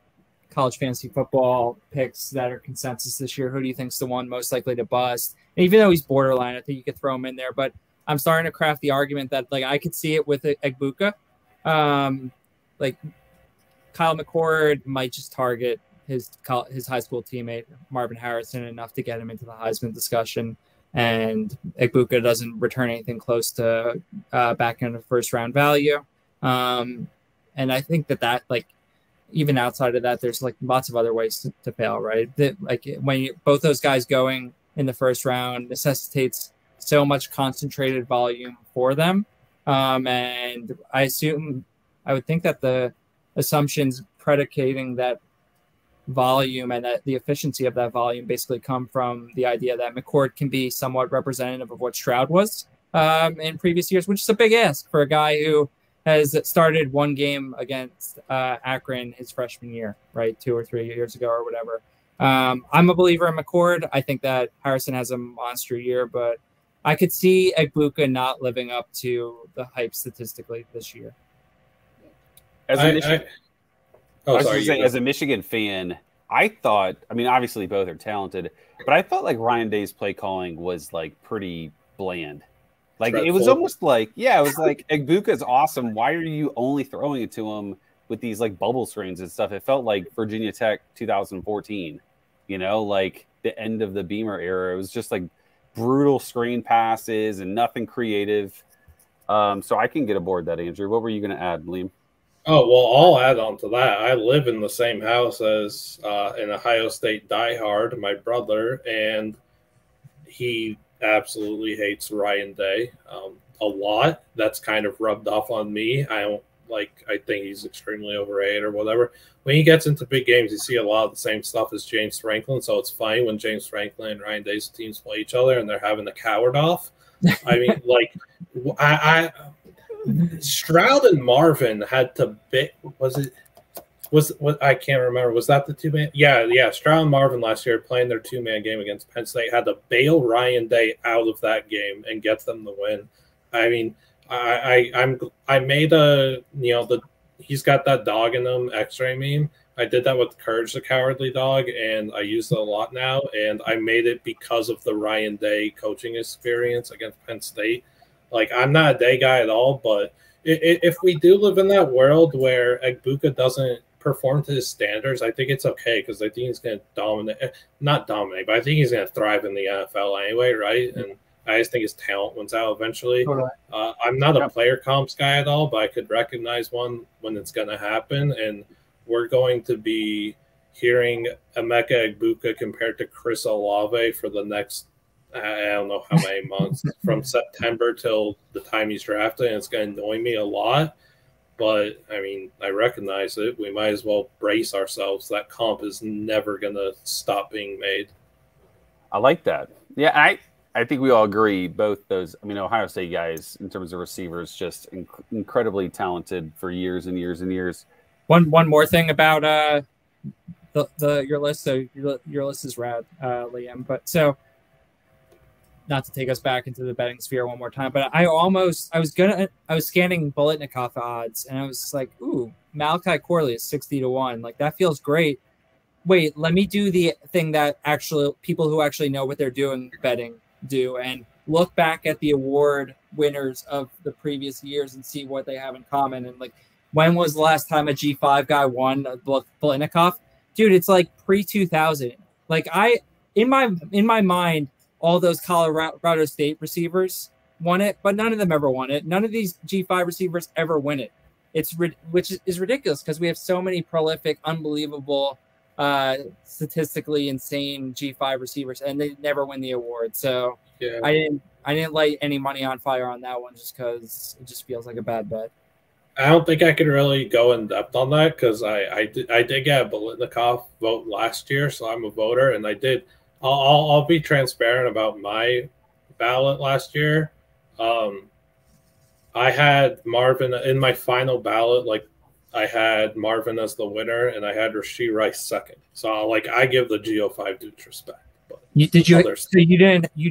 college fantasy football picks that are consensus this year, who do you think's the one most likely to bust? And even though he's borderline, I think you could throw him in there, but I'm starting to craft the argument that like I could see it with Egbuka. Like Kyle McCord might just target his high school teammate Marvin Harrison enough to get him into the Heisman discussion, and Egbuka doesn't return anything close to back end of first round value. And I think that like even outside of that, there's like lots of other ways to fail, right? Like when both those guys going in the first round necessitates so much concentrated volume for them, and I would think that the assumptions predicating that volume and that the efficiency of that volume basically come from the idea that McCord can be somewhat representative of what Stroud was in previous years, which is a big ask for a guy who has started one game against Akron his freshman year, right? 2 or 3 years ago or whatever. I'm a believer in McCord. I think that Harrison has a monster year, but I could see Egbuka not living up to the hype statistically this year. As a Michigan fan, I thought, I mean, obviously both are talented, but I felt like Ryan Day's play calling was like pretty bland. Like it was almost like, it was like Egbuka is awesome. Why are you only throwing it to him with these like bubble screens and stuff. It felt like Virginia Tech 2014, you know, like the end of the Beamer era. It was just like brutal screen passes and nothing creative. So I can get aboard that, Andrew. What were you going to add, Liam? Oh, well, I'll add on to that. I live in the same house as an Ohio State diehard, my brother, and he absolutely hates Ryan Day a lot. That's kind of rubbed off on me. I think he's extremely overrated or whatever. When he gets into big games, you see a lot of the same stuff as James Franklin, so it's funny when James Franklin and Ryan Day's teams play each other and they're having a coward off. I mean, like, Stroud and Marvin had to bit. What I can't remember. Was that the 2-man? Yeah. Stroud and Marvin last year playing their 2-man game against Penn State had to bail Ryan Day out of that game and get them the win. I mean, I made he's got that dog in him X-ray meme. I did that with Courage the Cowardly Dog, and I use it a lot now. And I made it because of the Ryan Day coaching experience against Penn State. Like, I'm not a Day guy at all, but if we do live in that world where Egbuka doesn't perform to his standards, I think it's okay because I think he's going to not dominate, but I think he's going to thrive in the NFL anyway, right? And I just think his talent wins out eventually. Totally. I'm not a player comps guy at all, but I could recognize one when it's going to happen. And we're going to be hearing Emeka Egbuka compared to Chris Olave for the next, I don't know how many months, from September till the time he's drafted, and it's going to annoy me a lot. But, I mean, I recognize it. We might as well brace ourselves. That comp is never going to stop being made. I like that. Yeah, I think we all agree, both those. I mean, Ohio State guys, in terms of receivers, just incredibly talented for years and years and years. One more thing about your list. So your list is rad, Liam. But so, not to take us back into the betting sphere one more time, but I was scanning Biletnikoff odds, and I was like, ooh, Malachi Corley is 60-1. Like, that feels great. Wait, let me do the thing that actually people who actually know what they're doing betting do, and look back at the award winners of the previous years and see what they have in common. And like, when was the last time a G5 guy won Biletnikoff? Dude, it's like pre-2000. Like, in my mind, all those Colorado State receivers won it, but none of them ever won it. None of these G5 receivers ever win it. Which is ridiculous because we have so many prolific, unbelievable, statistically insane G5 receivers, and they never win the award. So yeah. I didn't light any money on fire on that one just because it just feels like a bad bet. I don't think I could really go in depth on that because I did get a Biletnikoff vote last year, so I'm a voter, and I did. I'll be transparent about my ballot last year. I had Marvin in my final ballot. Like, I had Marvin as the winner, and I had Rashee Rice second. So, like, I give the Go5 dudes respect. But you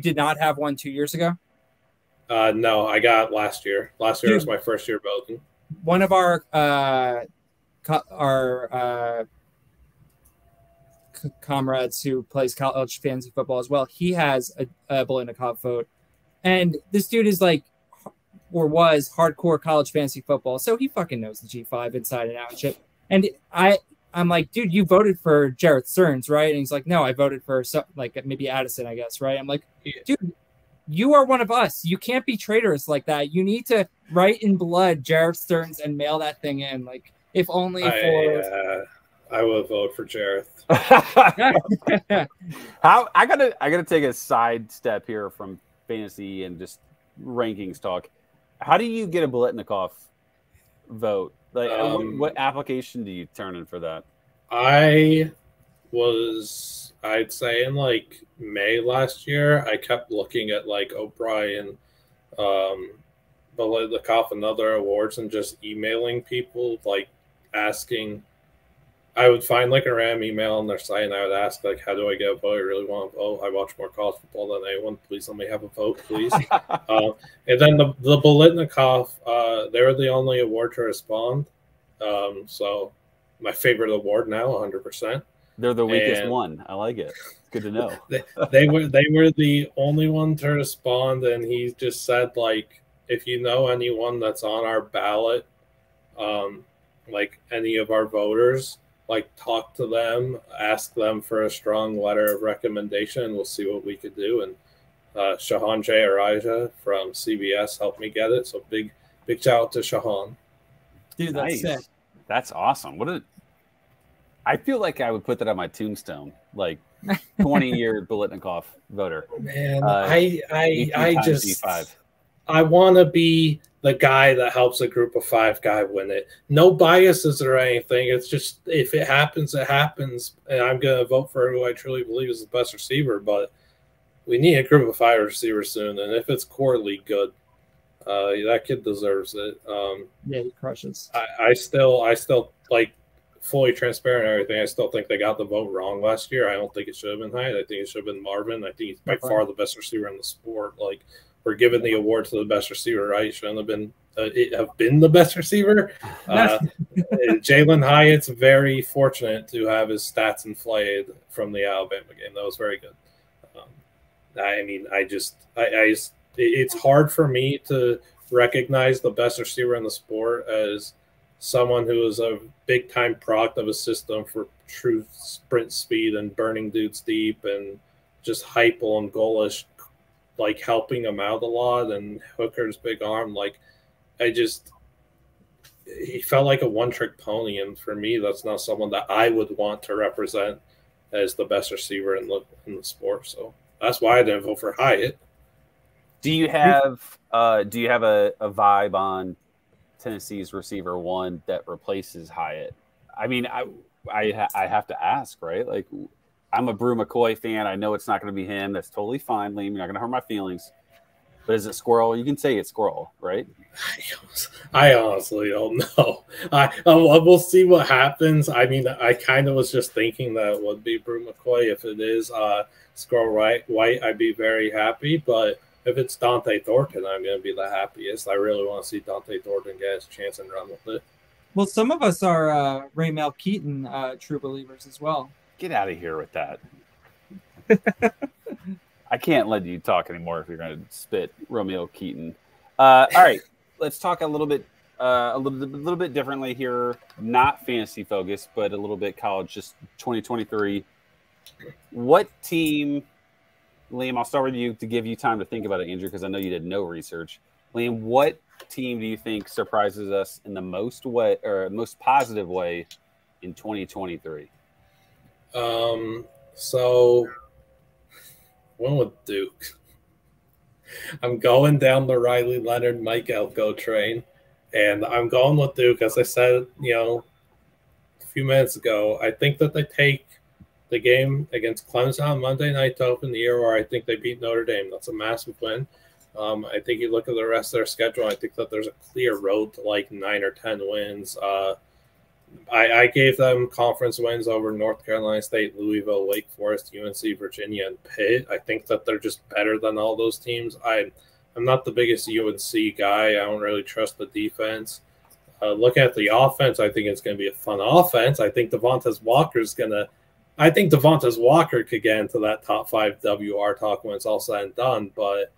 did not have one 2 years ago? No, I got last year. Last year was my first year voting. One of our comrades who plays college fantasy football as well, he has a Biletnikoff vote, and this dude is like, or was, hardcore college fantasy football, so he fucking knows the G5 inside and out and shit. And I'm like, dude, you voted for Jarrett Stearns, right? And he's like, no, I voted for maybe Addison, I guess, right? I'm like, dude, you are one of us. You can't be traitorous like that. You need to write in blood Jarrett Stearns and mail that thing in, like, if only for. I will vote for Jareth. I gotta take a side step here from fantasy and just rankings talk. How do you get a Biletnikoff vote? Like, what application do you turn in for that? I'd say in like May last year, I kept looking at like O'Brien, Biletnikoff and other awards and just emailing people, like asking. I would find like a random email on their site and I would ask, like, how do I get a vote? I really want to vote. I watch more college football than anyone. Please let me have a vote, please. And then the Biletnikoff, they were the only award to respond. So my favorite award now, 100%. They're the weakest one. I like it. Good to know. they were the only one to respond, and he just said, like, if you know anyone that's on our ballot, like any of our voters, like talk to them, ask them for a strong letter of recommendation, and we'll see what we could do. And Shahan Jayarajah from CBS helped me get it. So big shout out to Shahan. Dude, that's sick. That's awesome. I feel like I would put that on my tombstone, like 20-year Biletnikoff voter. Man, I just G5. I want to be the guy that helps a group of 5 guy win it. No biases or anything. It's just if it happens, it happens. And I'm going to vote for who I truly believe is the best receiver. But we need a group of 5 receivers soon. And if it's Corley, good. That kid deserves it. Yeah, he crushes. I still like fully transparent and everything. I still think they got the vote wrong last year. I don't think it should have been Hyatt. I think it should have been Marvin. I think he's by far the best receiver in the sport. Like, we're giving the award to the best receiver, right? Shouldn't have been the best receiver. Jalen Hyatt's very fortunate to have his stats inflated from the Alabama game. That was very good. It's hard for me to recognize the best receiver in the sport as someone who is a big-time product of a system for true sprint speed and burning dudes deep and just hype and goalish, like helping him out a lot, and Hooker's big arm. Like, he felt like a one-trick pony, and for me, that's not someone that I would want to represent as the best receiver in the sport. So that's why I didn't vote for Hyatt. Do you have a vibe on Tennessee's receiver 1 that replaces Hyatt? I mean, I have to ask, right? Like, I'm a Brew McCoy fan. I know it's not going to be him. That's totally fine, Liam. You're not going to hurt my feelings. But is it Squirrel? You can say it's Squirrel, right? I honestly don't know. We'll see what happens. I mean, I kind of was just thinking that it would be Brew McCoy. If it is Squirrel White, I'd be very happy. But if it's Dante Thornton, I'm going to be the happiest. I really want to see Dante Thornton get his chance and run with it. Well, some of us are Raymel Keaton true believers as well. Get out of here with that. I can't let you talk anymore if you're going to spit Romeo Keaton. All right, let's talk a little bit differently here. Not fantasy focused, but a little bit college. Just 2023. What team? Liam, I'll start with you to give you time to think about it, Andrew, because I know you did no research. Liam, what team do you think surprises us in the most positive way in 2023? So one with Duke. I'm going down the Riley Leonard, Mike Elko train, and I'm going with Duke. As I said, a few minutes ago, I think that they take the game against Clemson on Monday night to open the year, where I think they beat Notre Dame. That's a massive win. I think you look at the rest of their schedule, I think that there's a clear road to like 9 or 10 wins. I gave them conference wins over North Carolina State, Louisville, Wake Forest, UNC, Virginia, and Pitt. I think that they're just better than all those teams. I'm not the biggest UNC guy. I don't really trust the defense. Looking at the offense, I think it's going to be a fun offense. I think Devontae Walker could get into that top 5 WR talk when it's all said and done, but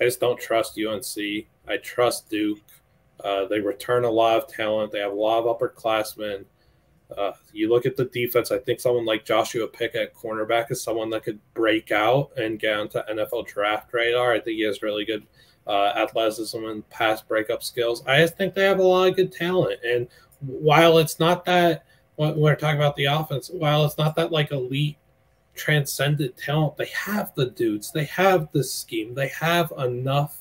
I just don't trust UNC. I trust Duke. They return a lot of talent. They have a lot of upperclassmen. You look at the defense, I think someone like Joshua Pickett, cornerback, is someone that could break out and get onto NFL draft radar. I think he has really good athleticism and pass breakup skills. I just think they have a lot of good talent. And while it's not that, when we're talking about the offense, while it's not that like elite transcendent talent, they have the dudes. They have the scheme. They have enough.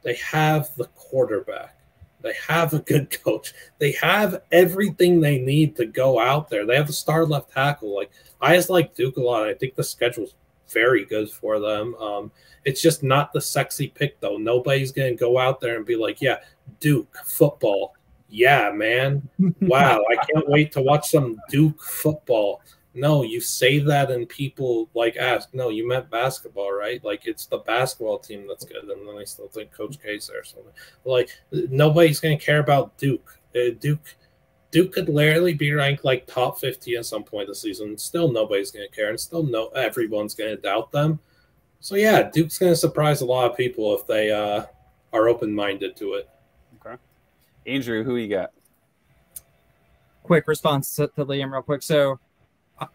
They have the quarterback. They have a good coach. They have everything they need to go out there. They have the star left tackle. Like, I just like Duke a lot. I think the schedule's very good for them. It's just not the sexy pick, though. Nobody's going to go out there and be like, yeah, Duke football. Yeah, man. Wow, I can't wait to watch some Duke football. No, you say that and people like ask, no, you meant basketball, right? Like, it's the basketball team that's good. And then I still think Coach K's there. So, like, nobody's going to care about Duke. Duke could literally be ranked like top 50 at some point this season. Still nobody's going to care. And still everyone's going to doubt them. So, yeah, Duke's going to surprise a lot of people if they are open-minded to it. Okay. Andrew, who you got? quick response to Liam real quick. So the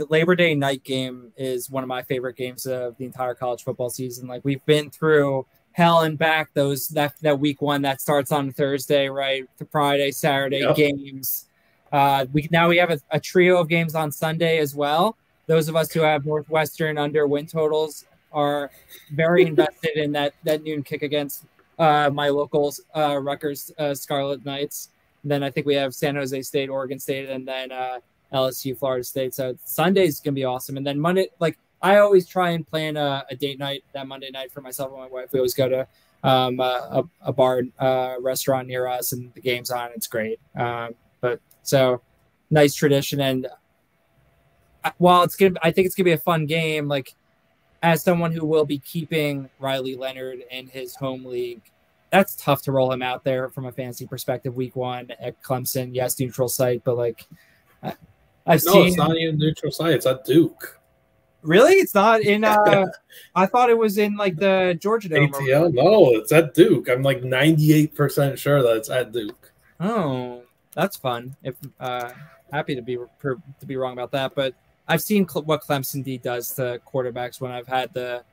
Labor Day night game is one of my favorite games of the entire college football season. Like we've been through hell and back that week one that starts on Thursday, right? The Friday, Saturday games. We have a trio of games on Sunday as well. Those of us who have Northwestern under win totals are very invested in that noon kick against my locals, Rutgers Scarlet Knights. And then I think we have San Jose State, Oregon State, and then LSU, Florida State. So Sunday's gonna be awesome. And then Monday, like I always try and plan a date night that Monday night for myself and my wife. We always go to a bar restaurant near us, and the game's on. It's great. But so nice tradition. And while I think it's gonna be a fun game. Like as someone who will be keeping Riley Leonard in his home league, that's tough to roll him out there from a fantasy perspective. Week one at Clemson, yes, neutral site, but like it's not even neutral site. It's at Duke. Really? It's not in I thought it was in like the Georgia Dome. ATL? No, it's at Duke. I'm like 98% sure that it's at Duke. Oh, that's fun. If happy to be wrong about that, but I've seen what Clemson D does to quarterbacks when I've had the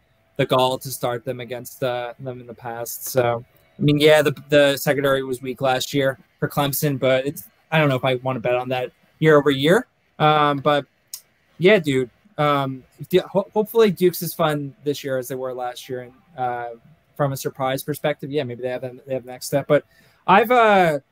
gall to start them against them in the past. So I mean, yeah, the secondary was weak last year for Clemson, but I don't know if I want to bet on that year over year. But yeah, dude. Hopefully Duke's is fun this year as they were last year, and from a surprise perspective, yeah, maybe they have the next step. But I've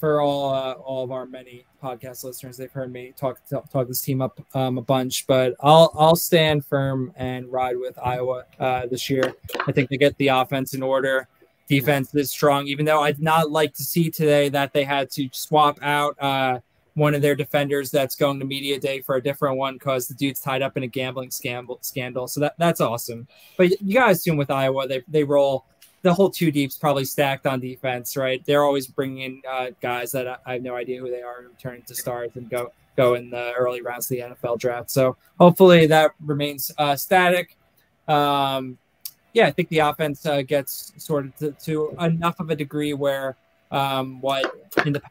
for all of our many podcast listeners, they've heard me talk this team up a bunch, but I'll stand firm and ride with Iowa this year. I think they get the offense in order. Defense is strong, even though I'd not like to see today that they had to swap out one of their defenders that's going to media day for a different one because the dude's tied up in a gambling scandal. So that's awesome. But you gotta assume with Iowa, they roll the whole two deep's probably stacked on defense, right? They're always bringing in guys that I have no idea who they are and turn into stars and go in the early rounds of the NFL draft. So hopefully that remains static. Yeah, I think the offense gets sort of to enough of a degree where what in the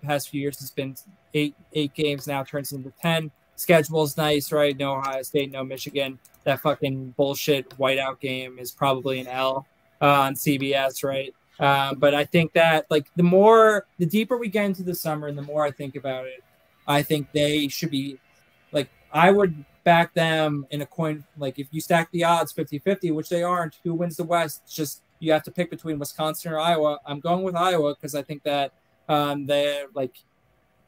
past few years has been eight games now turns into 10. Schedule's nice, right? No Ohio State, no Michigan. That fucking bullshit whiteout game is probably an L on CBS, right? But I think that like the deeper we get into the summer and the more I think about it, I think they should be like, I would back them in a coin. Like if you stack the odds 50-50, which they aren't, who wins the West? It's just, you have to pick between Wisconsin or Iowa. I'm going with Iowa because I think that they're like,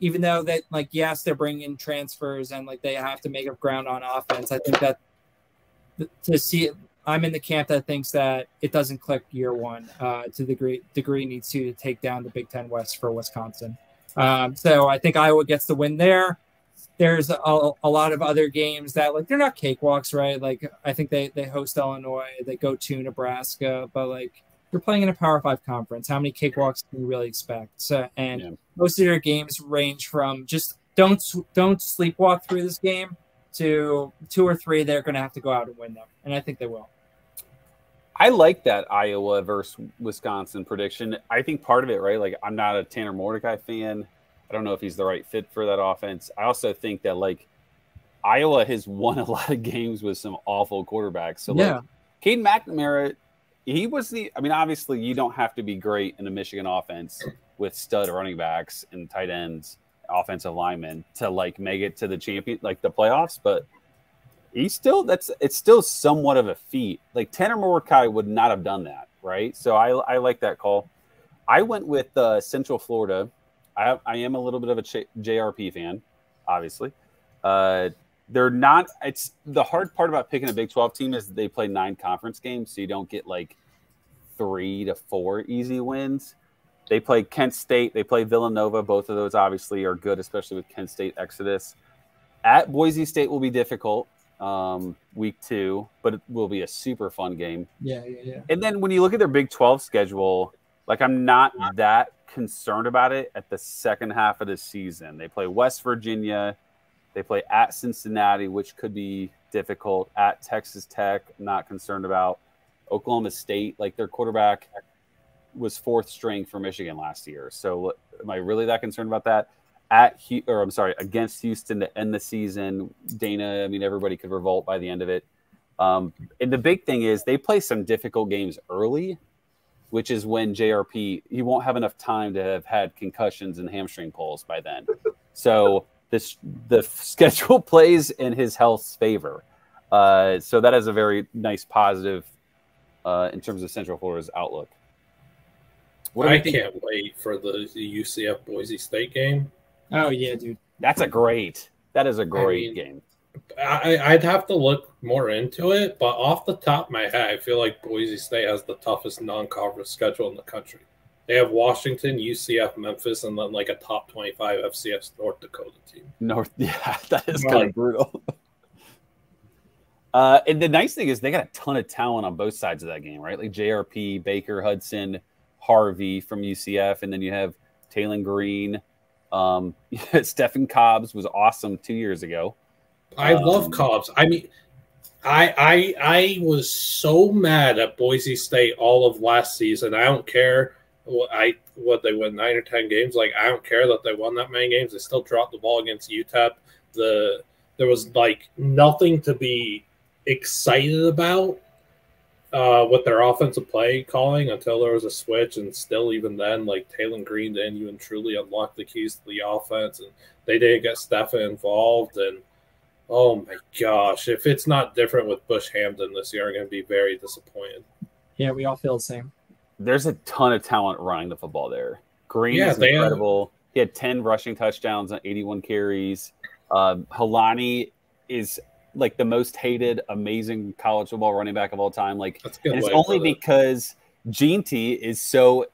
even though they like, yes, they're bringing in transfers and like they have to make up ground on offense. I think that to see it, I'm in the camp that thinks that it doesn't click year one to the degree needs to take down the Big Ten West for Wisconsin. So I think Iowa gets the win there. There's a lot of other games that like they're not cakewalks, right? Like I think they host Illinois, they go to Nebraska, but like you're playing in a Power 5 conference. How many cakewalks can you really expect? So most of their games range from just don't sleepwalk through this game to 2 or 3 they're going to have to go out and win them, and I think they will. I like that Iowa versus Wisconsin prediction. I think part of it, right? Like I'm not a Tanner Mordecai fan. I don't know if he's the right fit for that offense. I also think that like Iowa has won a lot of games with some awful quarterbacks. So like Cade McNamara, he was obviously you don't have to be great in a Michigan offense with stud running backs and tight ends, offensive linemen to like make it to the the playoffs, but it's still somewhat of a feat. Like Tanner Mordecai would not have done that, right? So I like that call. I went with Central Florida. I am a little bit of a JRP fan, obviously. They're not. It's the hard part about picking a Big 12 team is they play 9 conference games, so you don't get like 3 to 4 easy wins. They play Kent State. They play Villanova. Both of those obviously are good, especially with Kent State Exodus. At Boise State will be difficult week 2, but it will be a super fun game. Yeah. And then when you look at their Big 12 schedule, like I'm not that concerned about it at the second half of the season. They play West Virginia. They play at Cincinnati, which could be difficult. At Texas Tech, not concerned about. Oklahoma State, like their quarterback was fourth string for Michigan last year. So am I really that concerned about that? Against Houston to end the season, Dana, I mean, everybody could revolt by the end of it. And the big thing is they play some difficult games early, which is when JRP, he won't have enough time to have had concussions and hamstring pulls by then. So the schedule plays in his health's favor. So that is a very nice positive in terms of Central Florida's outlook. I can't wait for the UCF Boise State game. Oh yeah, dude. That is a great game. I'd have to look more into it, but off the top of my head, I feel like Boise State has the toughest non-conference schedule in the country. They have Washington, UCF, Memphis, and then like a top 25 FCS North Dakota team. That is kind of brutal. And the nice thing is they got a ton of talent on both sides of that game, right? Like JRP, Baker, Hudson, Harvey from UCF, and then you have Taylon Green. Stephen Cobbs was awesome 2 years ago. I love Cobbs. I mean, I was so mad at Boise State all of last season. I don't care what they won 9 or 10 games. Like, I don't care that they won that many games. They still dropped the ball against UTEP. There was like nothing to be excited about with their offensive play calling until there was a switch, and still even then, like Taylon Green and you and truly unlocked the keys to the offense, and they didn't get Stephen involved. And oh my gosh, if it's not different with Bush Hamden this year, I'm going to be very disappointed. Yeah, we all feel the same. There's a ton of talent running the football there. Green is incredible. He had 10 rushing touchdowns on 81 carries. Helani is like the most hated, amazing college football running back of all time. Like, and it's only because Jeanty is so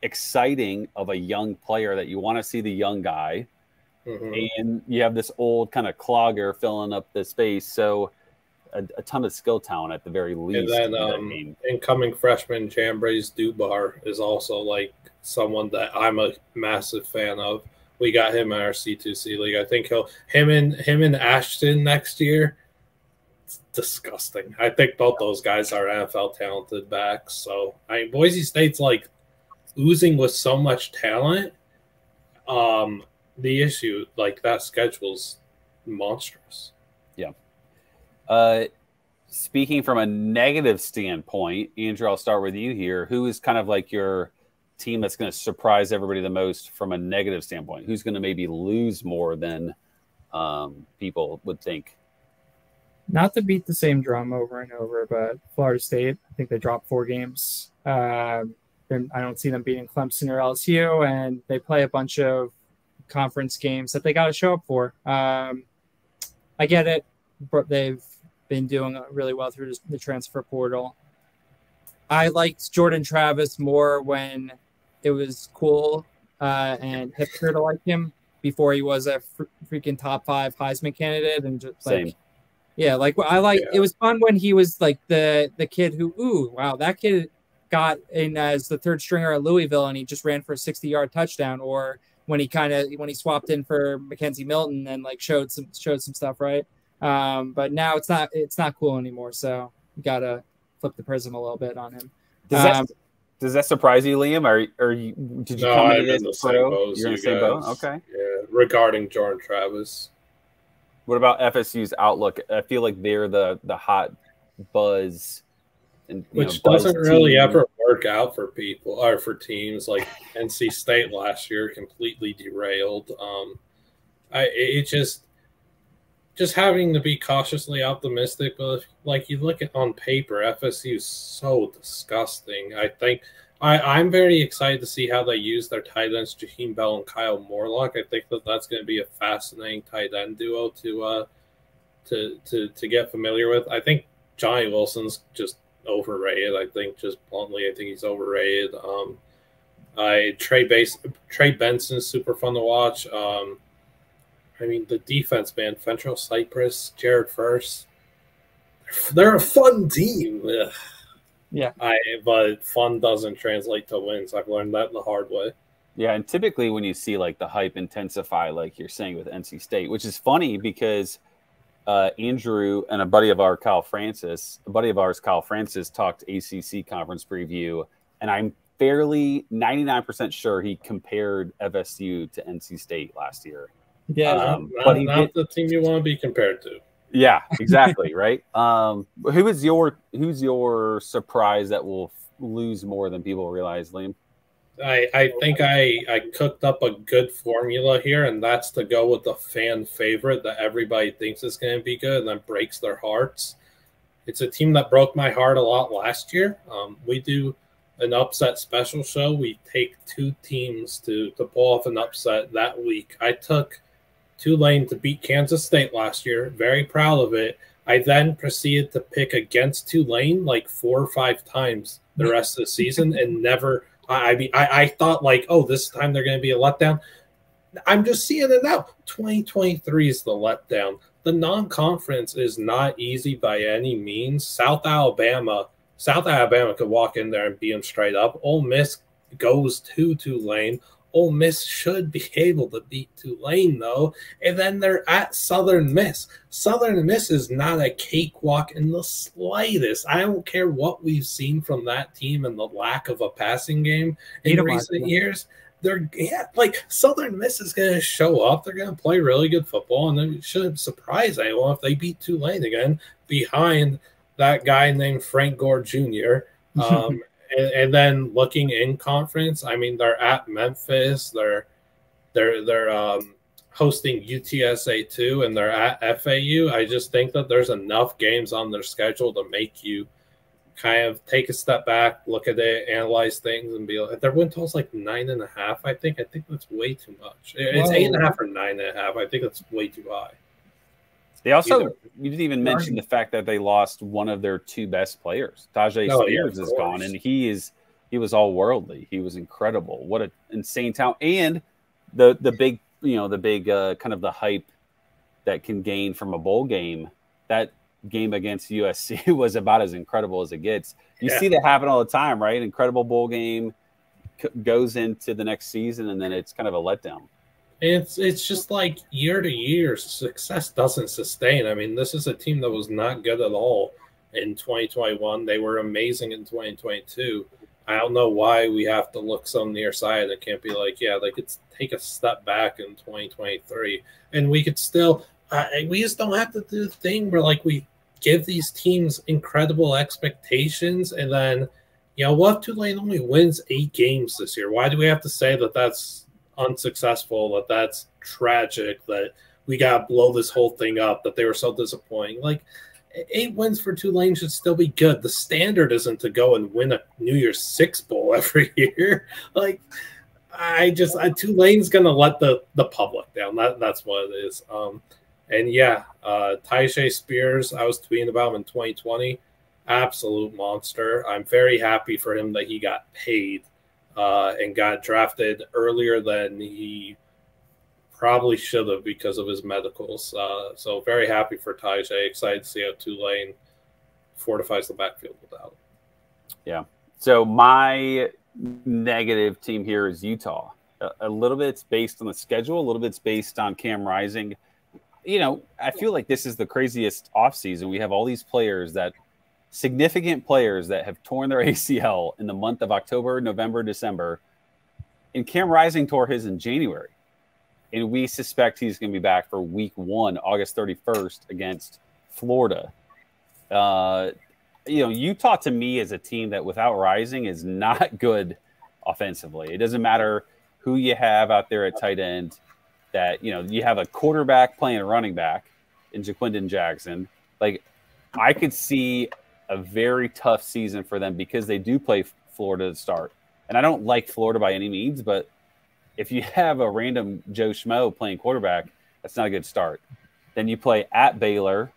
exciting of a young player that you want to see the young guy. And you have this old kind of clogger filling up the space. So a ton of skill talent at the very least. And then incoming freshman Jambres Dubar is also like someone that I'm a massive fan of. We got him in our C2C league. I think him and Ashton next year. It's disgusting. I think both those guys are NFL talented backs. So I mean, Boise State's like oozing with so much talent. The issue, like, that schedule's monstrous. Yeah. Speaking from a negative standpoint, Andrew, I'll start with you here. Who is kind of like your team that's going to surprise everybody the most from a negative standpoint? Who's going to maybe lose more than people would think? Not to beat the same drum over and over, but Florida State, I think they dropped 4 games. I don't see them beating Clemson or LSU, and they play a bunch of conference games that they got to show up for. I get it. They've been doing really well through the transfer portal. I liked Jordan Travis more when it was cool and hipster to like him before he was a freaking top 5 Heisman candidate. And just like, yeah, like it was fun when he was like the kid who, ooh, wow, that kid got in as the 3rd stringer at Louisville and he just ran for a 60-yard touchdown, or when he swapped in for Mackenzie Milton and like showed some stuff, right? But now it's not cool anymore. So you gotta flip the prism a little bit on him. Does that surprise you, Liam? Did you come into this pro? You're in the same boat? Okay. Yeah. Regarding Jordan Travis. What about FSU's outlook? I feel like they're the hot buzz. Which doesn't really ever work out for people or for teams. Like NC State last year completely derailed. It just having to be cautiously optimistic. But like you look at on paper, FSU is so disgusting. I think I'm very excited to see how they use their tight ends, Jaheim Bell and Kyle Morlock. I think that's going to be a fascinating tight end duo to get familiar with. I think Johnny Wilson's just overrated. I think he's overrated. Trey Benson's super fun to watch. I mean, the defense, man, Fentrell Cypress, Jared First, they're a fun team. Ugh. Yeah. But fun doesn't translate to wins. I've learned that the hard way. Yeah, and typically when you see like the hype intensify, like you're saying with NC State, which is funny because Andrew and a buddy of ours, Kyle Francis, talked ACC conference preview, and I'm fairly 99% sure he compared FSU to NC State last year. Yeah, but he not the team you want to be compared to. Yeah, exactly. Right. Who's your surprise that will lose more than people realize, Liam? I think I cooked up a good formula here, and that's to go with the fan favorite that everybody thinks is going to be good and then breaks their hearts. It's a team that broke my heart a lot last year. We do an upset special show. We take two teams to pull off an upset that week. I took Tulane to beat Kansas State last year. Very proud of it. I then proceeded to pick against Tulane like 4 or 5 times the rest of the season and never – I thought like, oh, this time they're going to be a letdown. I'm just seeing it now. 2023 is the letdown. The non-conference is not easy by any means. South Alabama could walk in there and beat them straight up. Ole Miss goes to Tulane. Ole Miss should be able to beat Tulane, though. And then they're at Southern Miss. Southern Miss is not a cakewalk in the slightest. I don't care what we've seen from that team and the lack of a passing game in recent years. Southern Miss is going to show up. They're going to play really good football, and it shouldn't surprise anyone if they beat Tulane again behind that guy named Frank Gore Jr. And then looking in conference, I mean, they're at Memphis. They're hosting UTSA too, and they're at FAU. I just think that there's enough games on their schedule to make you kind of take a step back, look at it, analyze things, and be like, their win total's like 9.5. I think that's way too much. It's 8.5 or 9.5. I think that's way too high. They also, you didn't even mention the fact that they lost one of their 2 best players. Tajay Spears is gone, and he was all worldly. He was incredible. What an insane talent. And the big, kind of the hype that can gain from a bowl game, that game against USC was about as incredible as it gets. You see that happen all the time, right? Incredible bowl game goes into the next season, and then it's kind of a letdown. It's just like year to year, success doesn't sustain. I mean, this is a team that was not good at all in 2021. They were amazing in 2022. I don't know why we have to look so nearsighted. It can't be like, yeah, they could take a step back in 2023, and we could still. We just don't have to do the thing where like we give these teams incredible expectations, and then what if Tulane only wins 8 games this year? Why do we have to say that that's unsuccessful, that's tragic, that we got to blow this whole thing up, that they were so disappointing? Like 8 wins for Tulane should still be good. The standard isn't to go and win a New Year's Six bowl every year. Like Tulane's gonna let the public down. That's what it is. And yeah, Tajay Spears, I was tweeting about him in 2020. Absolute monster. I'm very happy for him that he got paid and got drafted earlier than he probably should have because of his medicals. So very happy for Tajay. Excited to see how Tulane fortifies the backfield without him. Yeah. So my negative team here is Utah. A little bit it's based on the schedule. A little bit it's based on Cam Rising. I feel like this is the craziest offseason. We have all these significant players that have torn their ACL in the month of October, November, December. And Cam Rising tore his in January. And we suspect he's going to be back for week 1, August 31st against Florida. Utah to me is a team that without Rising is not good offensively. It doesn't matter who you have out there at tight end. That you have a quarterback playing a running back in Jaquindon Jackson. Like I could see a very tough season for them because they do play Florida to start. And I don't like Florida by any means, but if you have a random Joe Schmo playing quarterback, that's not a good start. Then you play at Baylor,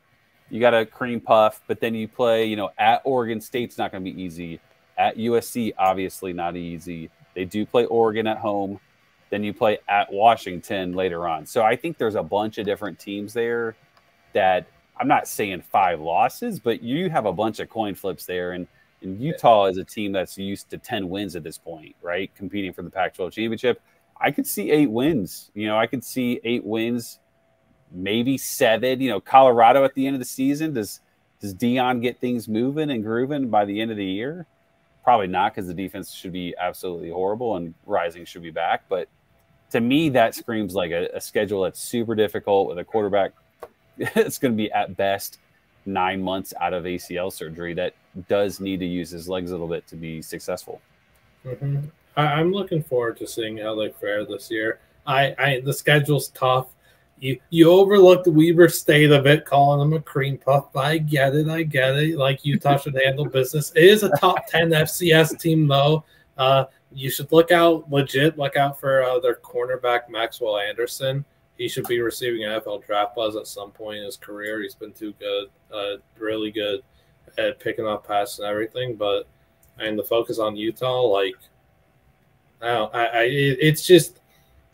you got a cream puff, but then you play, at Oregon State's not going to be easy. At USC, obviously not easy. They do play Oregon at home. Then you play at Washington later on. So I think there's a bunch of different teams there that I'm not saying 5 losses, but you have a bunch of coin flips there. And Utah is a team that's used to 10 wins at this point, right? Competing for the Pac-12 championship. I could see 8 wins. I could see 8 wins, maybe 7. Colorado at the end of the season, does Deion get things moving and grooving by the end of the year? probably not, because the defense should be absolutely horrible and Rising should be back. But to me, that screams like a schedule that's super difficult with a quarterback. It's going to be at best 9 months out of ACL surgery that does need to use his legs a little bit to be successful. Mm-hmm. I'm looking forward to seeing how they fare this year. The schedule's tough. You overlooked Weber State a bit, calling them a cream puff. But I get it. Like, Utah should handle business. It is a top 10 FCS team, though. You should look out for their cornerback, Maxwell Anderson. He should be receiving NFL draft buzz at some point in his career. He's been too good, really good at picking up passes and everything. But the focus on Utah, like,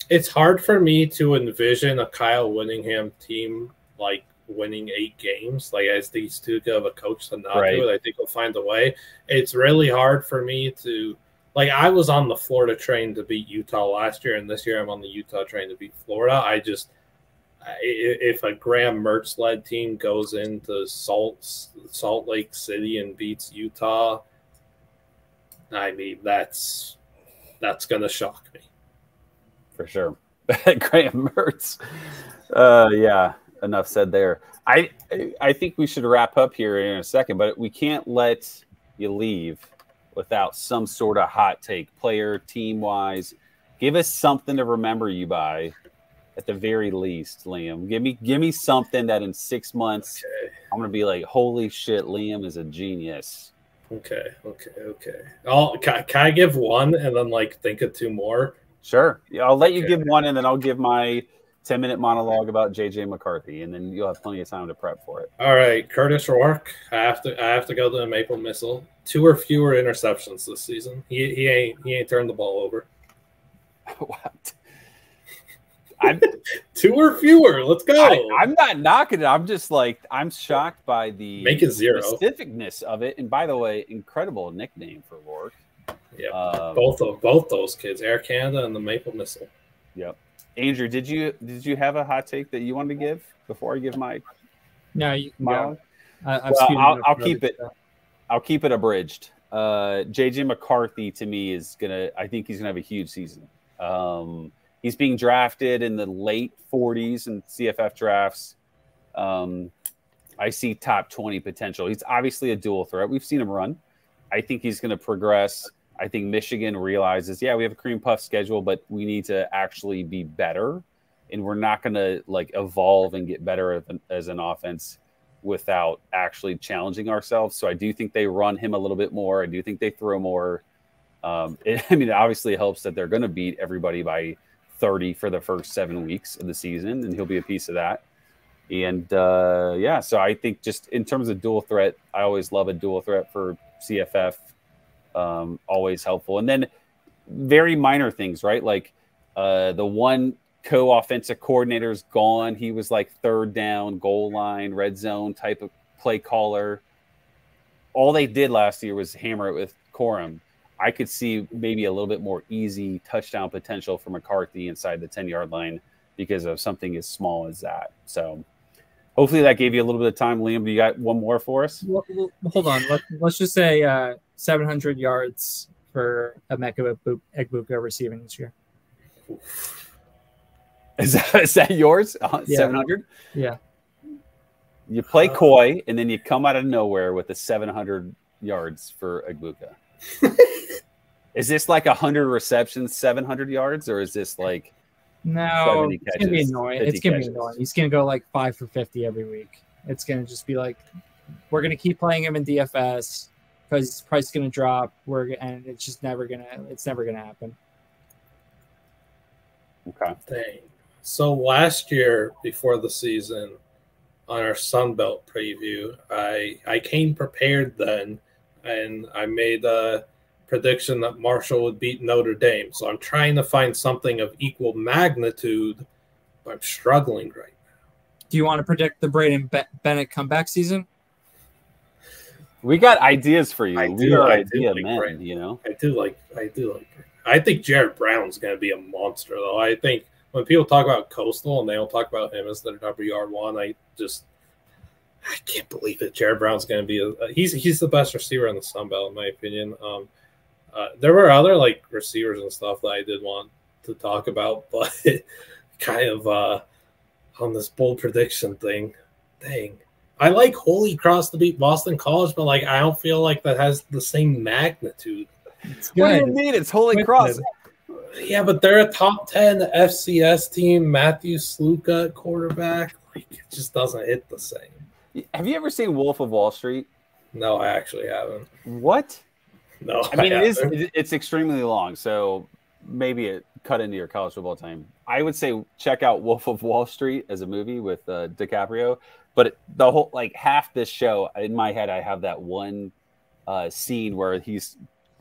it's hard for me to envision a Kyle Whittingham team like winning 8 games. Like, as these too good of a coach to not do it, I think he'll find a way. It's really hard for me to. Like, I was on the Florida train to beat Utah last year, and this year I'm on the Utah train to beat Florida. If a Graham Mertz-led team goes into Salt Lake City and beats Utah, I mean, that's going to shock me. For sure. Graham Mertz. Yeah, enough said there. I think we should wrap up here in a second, but we can't let you leave without some sort of hot take, player, team-wise. Give us something to remember you by, at the very least, Liam. Give me something that in 6 months I'm going to be like, holy shit, Liam is a genius. Okay. Can I give one and then, like, think of 2 more? Sure. Yeah, I'll let you give one, and then I'll give my 10-minute monologue about J.J. McCarthy, and then you'll have plenty of time to prep for it. All right, Curtis Rourke. I have to go to the Maple Missile. 2 or fewer interceptions this season. He ain't turned the ball over. What? 2 or fewer. Let's go. I'm not knocking it. I'm just like, I'm shocked by the make it 0 specificness of it. And by the way, incredible nickname for Rourke. Yeah, both those kids, Air Canada and the Maple Missile. Yep. Andrew, did you have a hot take that you wanted to give before I give my? No, I'll keep it. I'll keep it abridged. JJ McCarthy to me I think he's gonna have a huge season. He's being drafted in the late 40s in CFF drafts. I see top 20 potential. He's obviously a dual threat. We've seen him run. I think he's going to progress. I think Michigan realizes, we have a cream puff schedule, but we need to actually be better. And we're not going to like evolve and get better as an offense without actually challenging ourselves. So I do think they run him a little bit more. I do think they throw more. It obviously helps that they're going to beat everybody by 30 for the first 7 weeks of the season, and he'll be a piece of that. And so I think just in terms of dual threat, I always love a dual threat for CFF. Always helpful. And then very minor things, right? Like the one co-offensive coordinator's gone. He was like third down, goal line, red zone type of play caller. All they did last year was hammer it with Corum. I could see maybe a little bit more easy touchdown potential for McCarthy inside the 10-yard line because of something as small as that. So hopefully that gave you a little bit of time. Liam, do you got one more for us? Well, hold on. Let's just say 700 yards for Emeka Egbuka receiving this year. Is that yours? 700? Yeah. You play coy, and then you come out of nowhere with the 700 yards for Egbuka. Is this like 100 receptions, 700 yards, or is this like no? It's gonna be annoying. It's gonna be annoying. He's gonna go like 5 for 50 every week. It's gonna just be like we're gonna keep playing him in DFS because his price is gonna drop. And it's just never gonna happen. Okay. Dang. So last year before the season, on our Sunbelt preview, I came prepared then, and I made a prediction that Marshall would beat Notre Dame. So I'm trying to find something of equal magnitude, but I'm struggling right now. Do you want to predict the Braden Bennett comeback season? We got ideas for you. I think Jared Brown's going to be a monster, though. I think when people talk about Coastal and they don't talk about him as their WR1, I can't believe it. Jared Brown's going to be he's the best receiver in the Sun Belt, in my opinion. There were other like receivers and stuff that I did want to talk about, but kind of on this bold prediction thing. Dang. I like Holy Cross to beat Boston College, but like I don't feel like that has the same magnitude. What do you mean? It's Holy Cross. Yeah, but they're a top 10 FCS team. Matthew Sluka at quarterback. Like, it just doesn't hit the same. Have you ever seen Wolf of Wall Street? No, I actually haven't. What? No, I mean, it's extremely long, so maybe it cut into your college football time. I would say check out Wolf of Wall Street as a movie with DiCaprio. But the whole, like, half this show, in my head, I have that one scene where he's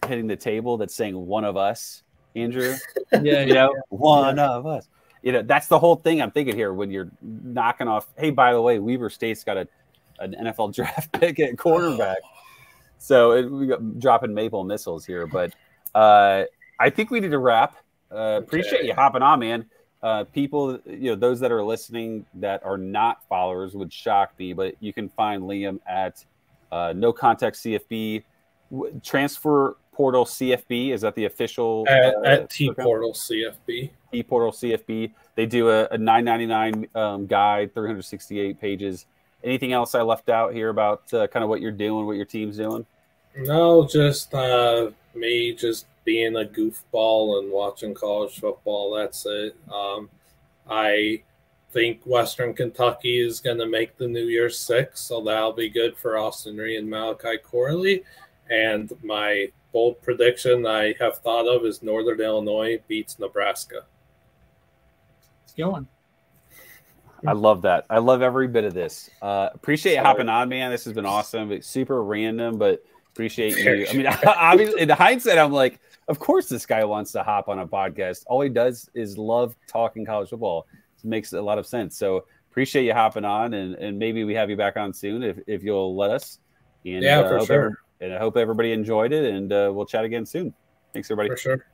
hitting the table that's saying "one of us," Andrew. Yeah, one of us. That's the whole thing I'm thinking here when you're knocking off. Hey, by the way, Weber State's got an NFL draft pick at quarterback. So we got dropping maple missiles here, but I think we need to wrap. Appreciate you hopping on, man. People, those that are listening that are not followers would shock me, but you can find Liam at No Context CFB. Transfer Portal CFB, is that the official? At T Portal CFB. T Portal CFB. They do a $9.99 guide, 368 pages. Anything else I left out here about kind of what you're doing, what your team's doing? No, just me just being a goofball and watching college football. That's it. I think Western Kentucky is going to make the New Year's Six, so that'll be good for Austin Ree and Malachi Corley. And my bold prediction I have thought of is Northern Illinois beats Nebraska. It's going. I love that. I love every bit of this. Appreciate you hopping on, man. This has been awesome. It's super random, but appreciate you. I mean, obviously, in hindsight, I'm like, of course this guy wants to hop on a podcast. All he does is love talking college football. It makes a lot of sense. So appreciate you hopping on, and maybe we have you back on soon if you'll let us. And, yeah, for sure. And I hope everybody enjoyed it, and we'll chat again soon. Thanks, everybody. For sure.